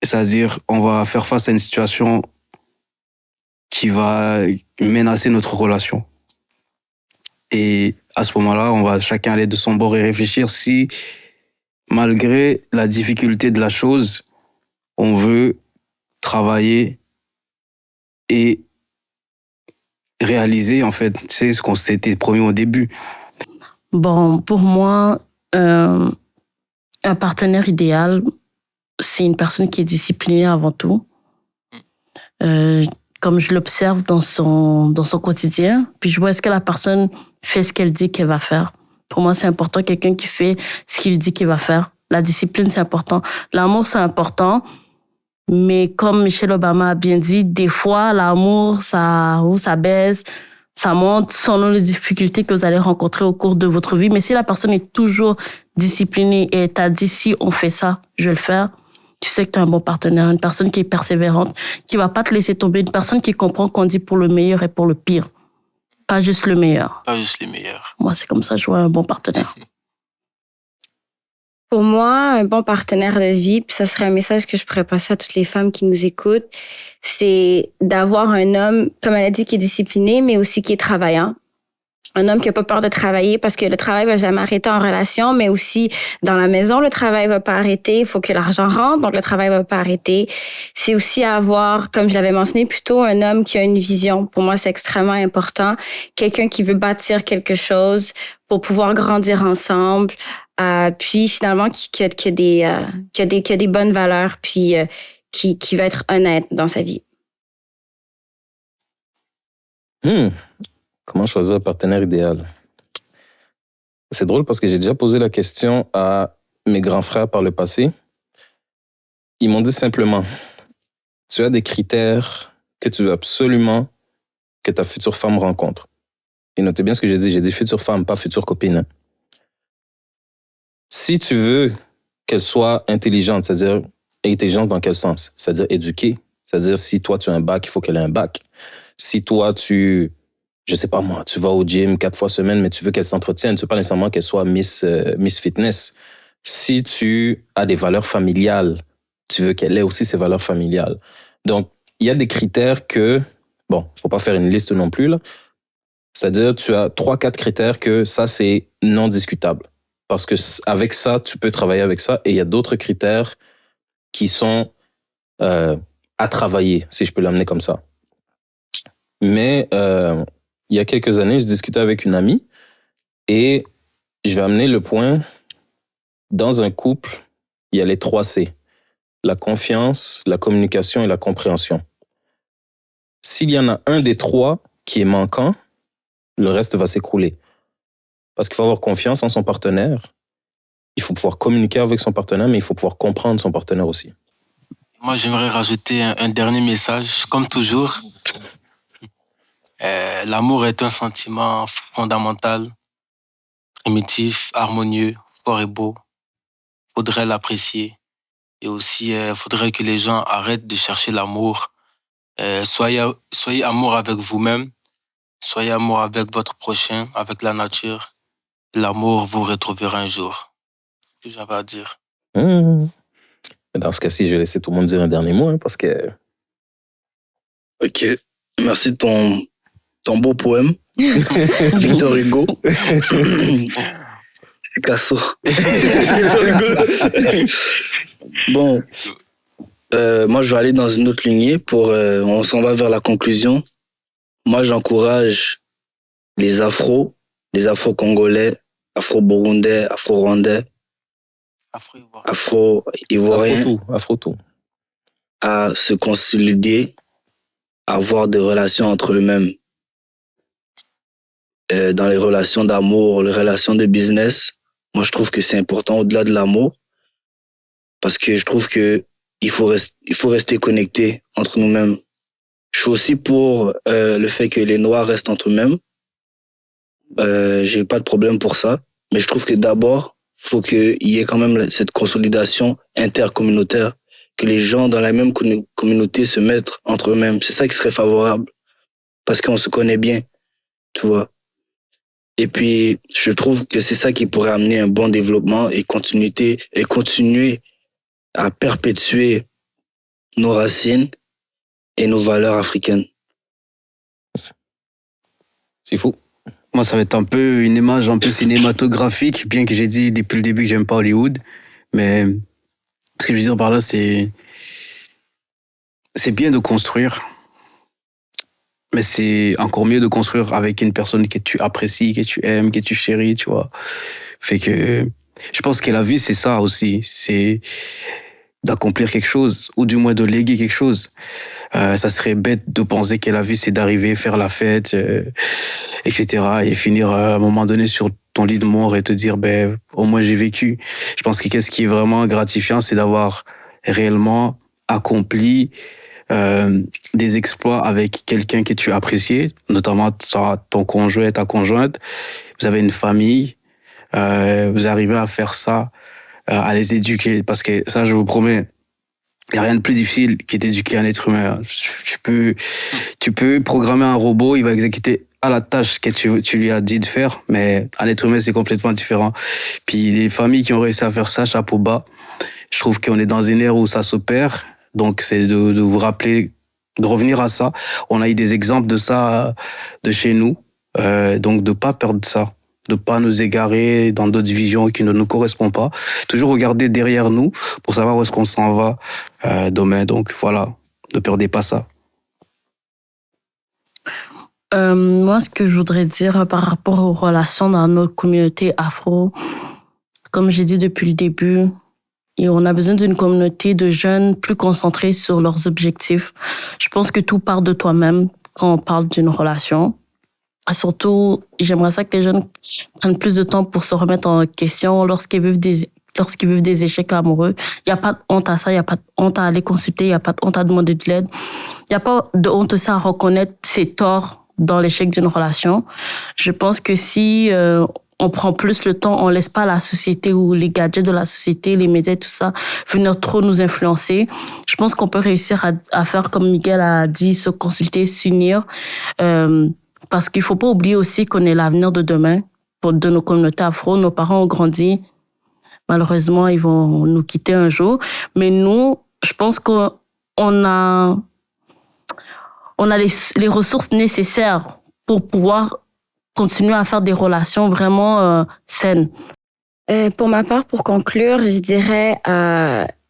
C'est-à-dire, on va faire face à une situation qui va menacer notre relation. Et à ce moment-là, on va chacun aller de son bord et réfléchir si, malgré la difficulté de la chose, on veut travailler et réaliser, en fait, c'est ce qu'on s'était promis au début. Bon, pour moi, un partenaire idéal, c'est une personne qui est disciplinée avant tout. Comme je l'observe dans son quotidien, puis je vois est-ce que la personne fait ce qu'elle dit qu'elle va faire. Pour moi, c'est important, quelqu'un qui fait ce qu'il dit qu'il va faire. La discipline, c'est important. L'amour, c'est important. Mais comme Michelle Obama a bien dit, des fois, l'amour, ça baisse, ça monte selon les difficultés que vous allez rencontrer au cours de votre vie. Mais si la personne est toujours disciplinée et t'a dit, si on fait ça, je vais le faire, tu sais que tu es un bon partenaire, une personne qui est persévérante, qui va pas te laisser tomber, une personne qui comprend qu'on dit pour le meilleur et pour le pire. Pas juste le meilleur. Pas juste les meilleurs. Moi, c'est comme ça, je vois un bon partenaire. Pour moi, un bon partenaire de vie, puis ça serait un message que je pourrais passer à toutes les femmes qui nous écoutent, c'est d'avoir un homme, comme elle a dit, qui est discipliné, mais aussi qui est travaillant. Un homme qui a pas peur de travailler parce que le travail va jamais arrêter en relation, mais aussi dans la maison, le travail va pas arrêter. Il faut que l'argent rentre, donc le travail va pas arrêter. C'est aussi avoir, comme je l'avais mentionné plus tôt, un homme qui a une vision. Pour moi, c'est extrêmement important. Quelqu'un qui veut bâtir quelque chose pour pouvoir grandir ensemble. Puis finalement, qui a des bonnes valeurs, puis qui va être honnête dans sa vie. Comment choisir un partenaire idéal? C'est drôle parce que j'ai déjà posé la question à mes grands frères par le passé. Ils m'ont dit simplement, tu as des critères que tu veux absolument que ta future femme rencontre. Et notez bien ce que j'ai dit future femme, pas future copine. Si tu veux qu'elle soit intelligente, c'est-à-dire intelligente dans quel sens? C'est-à-dire éduquée. C'est-à-dire si toi tu as un bac, il faut qu'elle ait un bac. Si toi je sais pas moi, tu vas au gym 4 fois semaine, mais tu veux qu'elle s'entretienne, tu veux pas nécessairement qu'elle soit Miss Fitness. Si tu as des valeurs familiales, tu veux qu'elle ait aussi ses valeurs familiales. Donc, il y a des critères que, bon, faut pas faire une liste non plus, là. C'est-à-dire, tu as 3-4 critères que ça, c'est non discutable. Parce que avec ça, tu peux travailler avec ça. Et il y a d'autres critères qui sont à travailler, si je peux l'amener comme ça. Mais il y a quelques années, je discutais avec une amie et je vais amener le point, dans un couple, il y a les 3 C. La confiance, la communication et la compréhension. S'il y en a un des 3 qui est manquant, le reste va s'écrouler. Parce qu'il faut avoir confiance en son partenaire. Il faut pouvoir communiquer avec son partenaire, mais il faut pouvoir comprendre son partenaire aussi. Moi, j'aimerais rajouter un dernier message. Comme toujours, l'amour est un sentiment fondamental, primitif, harmonieux, fort et beau. Faudrait l'apprécier. Et aussi, faudrait que les gens arrêtent de chercher l'amour. Soyez amour avec vous-même. Soyez amour avec votre prochain, avec la nature. L'amour vous retrouvera un jour. C'est ce que j'avais à dire. Dans ce cas-ci, je vais laisser tout le monde dire un dernier mot, parce que... Ok. Merci de ton beau poème. Victor Hugo. Picasso. Bon. Moi, je vais aller dans une autre lignée on s'en va vers la conclusion. Moi, j'encourage les Afro-Congolais, Afro-Burundais, Afro-Rwandais, Afro-Ivoiriens, Afro-tout. à se consolider, à avoir des relations entre eux-mêmes. Dans les relations d'amour, les relations de business, moi, je trouve que c'est important au-delà de l'amour, parce que je trouve que il faut rester connecté entre nous-mêmes. Je suis aussi pour le fait que les Noirs restent entre eux-mêmes. J'ai pas de problème pour ça. Mais je trouve que d'abord, il faut qu'il y ait quand même cette consolidation intercommunautaire, que les gens dans la même communauté se mettent entre eux-mêmes. C'est ça qui serait favorable. Parce qu'on se connaît bien, tu vois. Et puis, je trouve que c'est ça qui pourrait amener un bon développement et continuer à perpétuer nos racines et nos valeurs africaines. C'est fou. Moi, ça va être un peu une image un peu cinématographique, bien que j'ai dit depuis le début que j'aime pas Hollywood. Mais ce que je veux dire par là, c'est bien de construire. Mais c'est encore mieux de construire avec une personne que tu apprécies, que tu aimes, que tu chéris, tu vois. Fait que je pense que la vie, c'est ça aussi. C'est d'accomplir quelque chose, ou du moins de léguer quelque chose. Ça serait bête de penser que la vie, c'est d'arriver, faire la fête, etc. et finir à un moment donné sur ton lit de mort et te dire, au moins j'ai vécu. Je pense que qu'est-ce qui est vraiment gratifiant, c'est d'avoir réellement accompli des exploits avec quelqu'un que tu apprécies, notamment ton conjoint, ta conjointe. Vous avez une famille, vous arrivez à faire ça, à les éduquer, parce que ça, je vous promets, il n'y a rien de plus difficile que d'éduquer un être humain. Tu peux programmer un robot, il va exécuter à la tâche que tu lui as dit de faire, mais un être humain, c'est complètement différent. Puis les familles qui ont réussi à faire ça, chapeau bas. Je trouve qu'on est dans une ère où ça s'opère, donc c'est de vous rappeler, de revenir à ça. On a eu des exemples de ça de chez nous, donc de pas perdre ça, de pas nous égarer dans d'autres visions qui ne nous correspondent pas. Toujours regarder derrière nous pour savoir où est-ce qu'on s'en va demain. Donc voilà, ne perdez pas ça. Moi, ce que je voudrais dire par rapport aux relations dans notre communauté afro, comme j'ai dit depuis le début, et on a besoin d'une communauté de jeunes plus concentrés sur leurs objectifs. Je pense que tout part de toi-même quand on parle d'une relation. Surtout, j'aimerais ça que les jeunes prennent plus de temps pour se remettre en question lorsqu'ils vivent des échecs amoureux. Il n'y a pas de honte à ça, il n'y a pas de honte à aller consulter, il n'y a pas de honte à demander de l'aide. Il n'y a pas de honte aussi à reconnaître ses torts dans l'échec d'une relation. Je pense que si on prend plus le temps, on laisse pas la société ou les gadgets de la société, les médias, tout ça, venir trop nous influencer, je pense qu'on peut réussir à faire comme Miguel a dit, se consulter, s'unir. Parce qu'il faut pas oublier aussi qu'on est l'avenir de demain de nos communautés afro. Nos parents ont grandi. Malheureusement, ils vont nous quitter un jour. Mais nous, je pense qu'on a on a les ressources nécessaires pour pouvoir continuer à faire des relations vraiment saines. Pour ma part, pour conclure, je dirais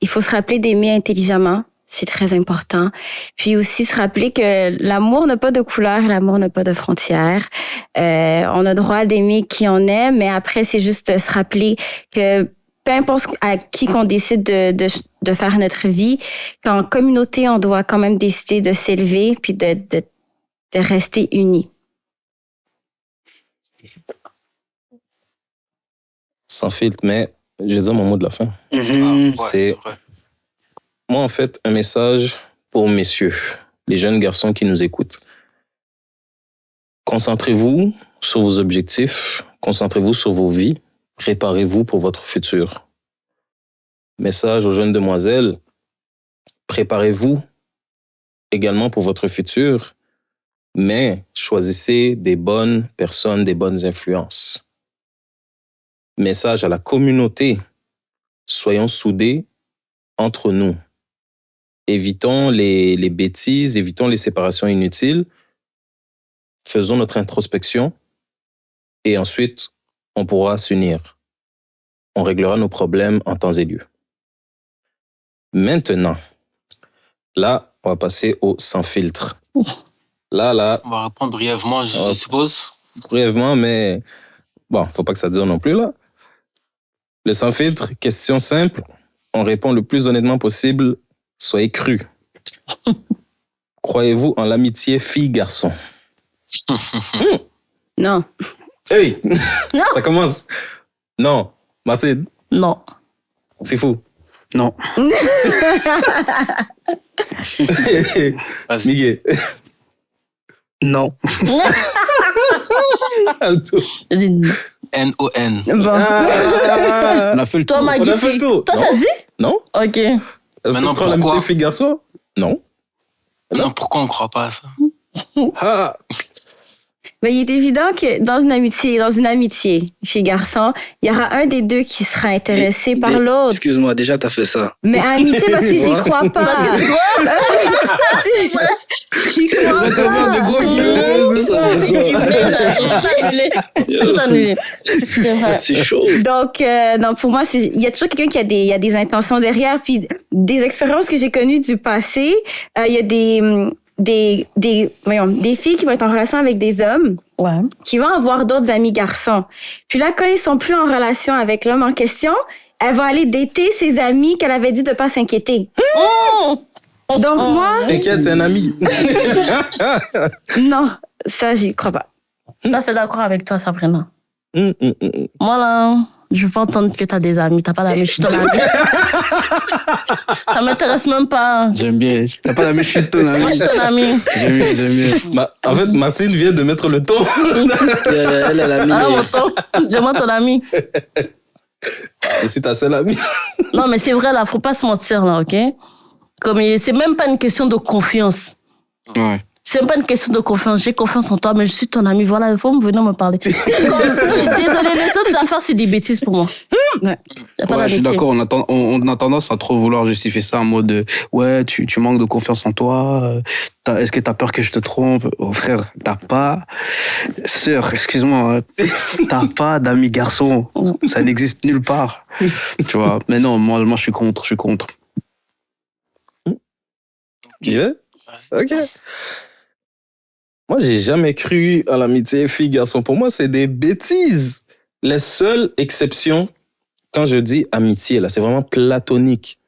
il faut se rappeler d'aimer intelligemment. C'est très important. Puis aussi se rappeler que l'amour n'a pas de couleur, l'amour n'a pas de frontières. On a droit d'aimer qui on aime, mais après, c'est juste se rappeler que peu importe à qui qu'on décide de faire notre vie, qu'en communauté, on doit quand même décider de s'élever puis de rester unis. Sans filtre, mais je vais dire mon mot de la fin. C'est vrai. moi, en fait, un message pour messieurs, les jeunes garçons qui nous écoutent. Concentrez-vous sur vos objectifs, concentrez-vous sur vos vies, préparez-vous pour votre futur. Message aux jeunes demoiselles, préparez-vous également pour votre futur, mais choisissez des bonnes personnes, des bonnes influences. Message à la communauté, soyons soudés entre nous. Évitons les bêtises, évitons les séparations inutiles, faisons notre introspection et ensuite, on pourra s'unir. On réglera nos problèmes en temps et lieu. Maintenant, là, on va passer au sans filtre. Là. On va répondre brièvement, je suppose. Brièvement, mais bon, faut pas que ça dure non plus, là. Le sans filtre, question simple. On répond le plus honnêtement possible. Soyez cru. Croyez-vous en l'amitié fille-garçon? Non. Hey! Non. Ça commence. Non. Mathilde, Non. c'est fou. Non. Vas-y. Miguel. Non. Alto. J'ai dit non. N-O-N. Bon. On a fait le Toi, tour. Maggie, on a fait le tour. toi, Non. t'as dit? Non? Ok. Est-ce Maintenant, que tu prends pourquoi? l'amitié fille-garçon? Non. Non, pourquoi on ne croit pas à ça? Ah! Mais il est évident que dans une amitié, fille-garçon, il y aura un des deux qui sera intéressé par l'autre. Excuse-moi, déjà, t'as fait ça. Mais amitié, parce que j'y crois pas. J'y crois pas. Tout annulé. C'est vrai. C'est chaud. Donc, non, pour moi, il y a toujours quelqu'un qui a des intentions derrière. Puis, des expériences que j'ai connues du passé, il y a des filles qui vont être en relation avec des hommes Ouais. qui vont avoir d'autres amis garçons. Puis là, quand ils sont plus en relation avec l'homme en question, elle va aller dater ses amis qu'elle avait dit de pas s'inquiéter. Donc moi, T'inquiète, c'est un ami. non, ça, j'y crois pas. Tout à fait d'accord avec toi, Sabrina. Moi, là, je veux pas entendre que t'as des amis. T'as pas d'amis, je suis ton ami. Ça m'intéresse même pas. J'aime bien. T'as pas la même chute, ton Moi, je ami. suis ton ami. J'aime bien. En fait, Martine vient de mettre le ton. Elle a mis Ah, les- mon ton. Dis-moi ton ami. Je suis ta seule amie. Non, mais c'est vrai, là, faut pas se mentir, là, ok? Comme, c'est même pas une question de confiance. Ouais. C'est même pas une question de confiance. J'ai confiance en toi, mais je suis ton ami. Voilà, il faut venir me parler. Désolé, les autres affaires, c'est des bêtises pour moi. Ouais. Y a pas Ouais, je suis d'amitié. d'accord. On a tendance à trop vouloir justifier ça en mode ouais, tu manques de confiance en toi. Est-ce que t'as peur que je te trompe? Oh, frère, t'as pas. Sœur, excuse-moi. T'as pas d'amis garçons. Ça n'existe nulle part. Tu vois. Mais non, moi, je suis contre. Je suis contre. Yeah. Ok. Moi, j'ai jamais cru à l'amitié fille-garçon. Pour moi, c'est des bêtises. Les seules exceptions, quand je dis amitié, là, c'est vraiment platonique.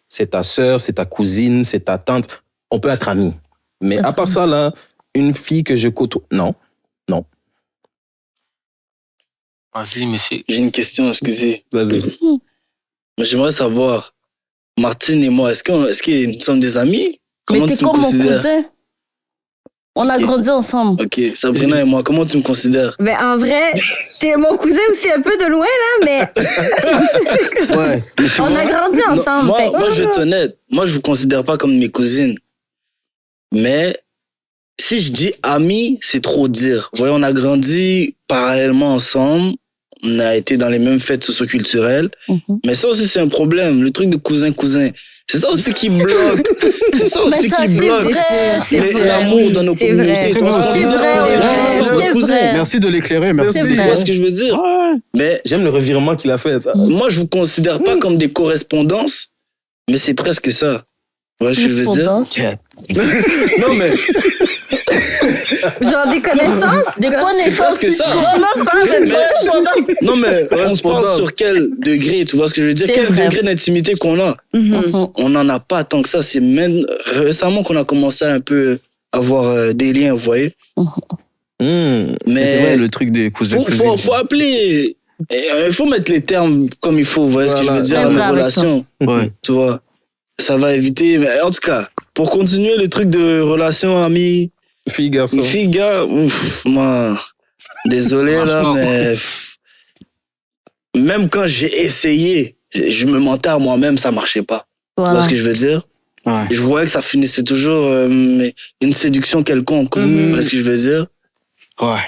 C'est ta sœur, c'est ta cousine, c'est ta tante. On peut être amis. Mais à part ça, là, une fille que je côtoie, non. Vas-y, monsieur. J'ai une question, excusez. Vas-y. Mais j'aimerais savoir, Martine et moi, est-ce que nous sommes des amis? Mais Comment t'es tu me comme mon considères? cousin. On a Ok. grandi ensemble. Ok, Sabrina et moi, comment tu me considères? Mais en vrai, t'es mon cousin aussi un peu de loin, là, mais Ouais. Mais tu on vois, a grandi ensemble. Moi, Fait que- moi, je vais être honnête. Moi, je vous considère pas comme mes cousines. Mais si je dis amis, c'est trop dire. Vous voyez, on a grandi parallèlement ensemble. On a été dans les mêmes fêtes socioculturelles. Mhm. Mais ça aussi, c'est un problème. Le truc de cousin-cousin. C'est ça aussi qui bloque. C'est ça aussi qui bloque. C'est vrai. L'amour dans nos C'est communautés. vrai. C'est vrai. Merci de l'éclairer, merci. C'est Tu vrai. vois ce que je veux dire? Mais J'aime le revirement qu'il a fait. Ça. moi, je vous considère pas comme des correspondances, mais c'est presque ça. Tu vois ce que je veux dire? Non, mais Genre des connaissances? Des c'est connaissances. presque ça. Vraiment pas de correspondance. Non, mais on se parle Correspondance. sur quel degré, tu vois ce que je veux dire? C'est Quel vrai. degré d'intimité qu'on a? Mhm. On n'en a pas tant que ça. C'est même récemment qu'on a commencé à un peu avoir des liens, vous voyez? Hmm. Mais c'est vrai, Mais le truc des cousins. faut appeler. Il faut mettre les termes comme il faut, vous voyez ce que je veux dire? C'est Dans vrai nos avec relations. Ouais. Tu vois? Ça va éviter. Mais en tout cas, pour continuer le truc de relation amie, Fille, garçon. fille, gars, ouf, moi, désolé là, Franchement. mais même quand j'ai essayé, je me mentais à moi-même, ça marchait pas. Tu vois Voilà. ce que je veux dire? Ouais. Je voyais que ça finissait toujours une séduction quelconque. Tu vois ce que je veux dire? Ouais.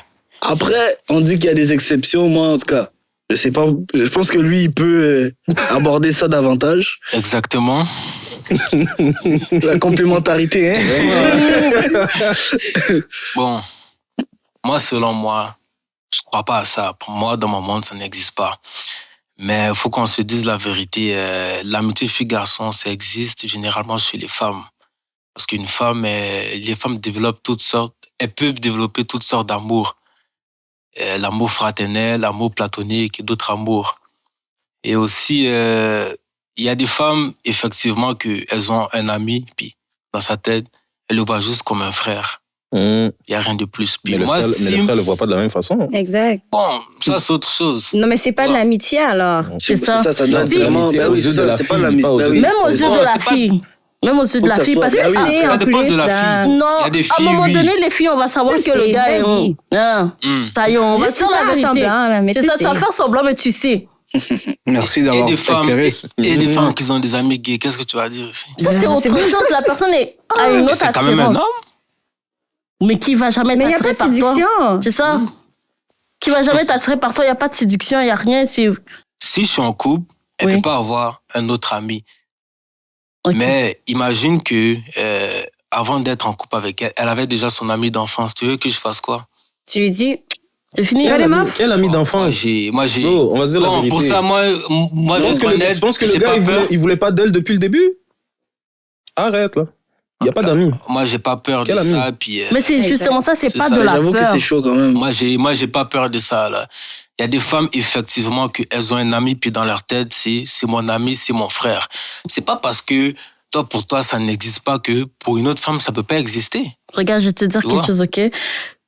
Après, on dit qu'il y a des exceptions. Moi, en tout cas, je sais pas. Je pense que lui, il peut aborder ça davantage. Exactement. La complémentarité, hein? Bon, moi, selon moi, je crois pas à ça. Pour moi, dans mon monde, ça n'existe pas. Mais il faut qu'on se dise la vérité. L'amitié fille-garçon, ça existe généralement chez les femmes. Parce qu'une femme, les femmes développent toutes sortes, elles peuvent développer toutes sortes d'amour. L'amour fraternel, l'amour platonique et d'autres amours. Et aussi, il y a des femmes, effectivement, qu'elles ont un ami, puis dans sa tête, elles le voient juste comme un frère. Hmm. Il n'y a rien de plus. Puis Mais, moi, le frère le voit pas de la même façon. Exact. Bon, ça, c'est autre chose. Non, mais c'est pas de l'amitié alors. C'est ça. Ça doit C'est vraiment. l'amitié Ben aux oui, yeux c'est de ça, la c'est pas fille, l'amitié. pas aux Ben yeux oui. Même aux yeux Non, de la c'est pas- fille. Même aux yeux de Faut la que ça fille. soit- Parce que Ah oui. Ça en dépend plus, de la là. fille. non, Il y a des à un filles, moment oui. donné, les filles, on va savoir Ça, que le c'est gars est. la vie. Ça y est, on va Juste dire la faire vérité. semblant, là, mais C'est tu ça, sais. tu vas faire semblant, mais tu sais. Merci Et d'avoir des femmes, éclairé. et des femmes qui ont des amis gays, qu'est-ce que tu vas dire ici? Ça, c'est autre chose. La personne a une Mais autre c'est quand même un attirance. homme. Mais qui va jamais Mais il n'y a pas t'attirer de par toi. séduction. C'est ça. Qui va jamais t'attirer par toi. Il n'y a pas de séduction, il n'y a rien. C'est. Si je suis en couple, elle Oui. peut pas avoir un autre ami. Ok. Mais imagine que avant d'être en couple avec elle, elle avait déjà son ami d'enfance. Tu veux que je fasse quoi? Tu lui dis, C'est fini. Regardez, Quel les ami, meufs. quel ami Moi, d'enfance? j'ai. Bro, on va se dire la Bon, vérité. pour ça, moi, Je pense que le j'ai gars, pas peur. il voulait pas d'elle depuis le début. Arrête, là. Il n'y a pas d'amis. Moi, j'ai pas peur Quel de ami? ça. Puis, Mais c'est justement ça, c'est C'est pas ça, de la J'avoue que peur. c'est chaud quand même. moi, j'ai pas peur de ça, là. Il y a des femmes, effectivement, qu'elles ont un ami, puis dans leur tête, c'est mon ami, c'est mon frère. C'est pas parce que toi, pour toi, ça n'existe pas que pour une autre femme, ça peut pas exister. Regarde, je vais te dire Tu quelque vois. chose, ok?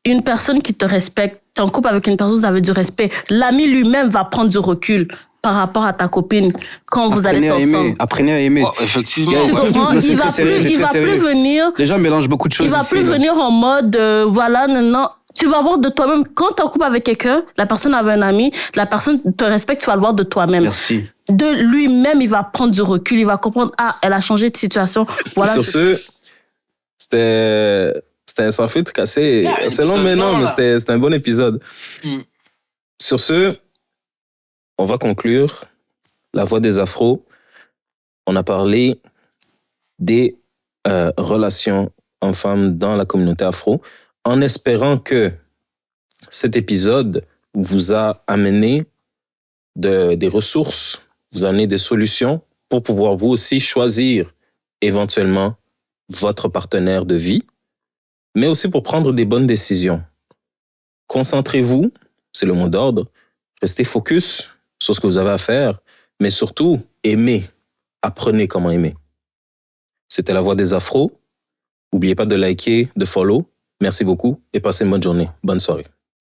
Une personne qui te respecte, t'es en couple avec une personne, vous avez du respect. L'ami lui-même va prendre du recul par rapport à ta copine quand vous allez être ensemble. Apprenez à aimer. Oh, effectivement. Yeah, Tu ouais. comprends? Mais c'est Il va très sérieux, plus, c'est il très va plus sérieux. venir. Les gens mélangent beaucoup de choses Il va ici, plus là. venir en mode, voilà, non. Tu vas voir de toi-même. Quand tu es en couple avec quelqu'un, la personne avait un ami, la personne te respecte, tu vas le voir de toi-même. Merci. De lui-même, il va prendre du recul, il va comprendre, ah, elle a changé de situation. Voilà. Sur ce, c'était un sans filtre cassé. Yeah, C'est long, épisode mais non, bon, mais là. c'était un bon épisode. Mm. Sur ce, on va conclure La Voix des Afros. On a parlé des relations hommes-femmes dans la communauté afro, en espérant que cet épisode vous a amené des ressources, vous a amené des solutions pour pouvoir vous aussi choisir éventuellement votre partenaire de vie, mais aussi pour prendre des bonnes décisions. Concentrez-vous, c'est le mot d'ordre, restez focus sur ce que vous avez à faire, mais surtout, aimez, apprenez comment aimer. C'était La Voix des Afros. N'oubliez pas de liker, de follow. Merci beaucoup et passez une bonne journée. Bonne soirée.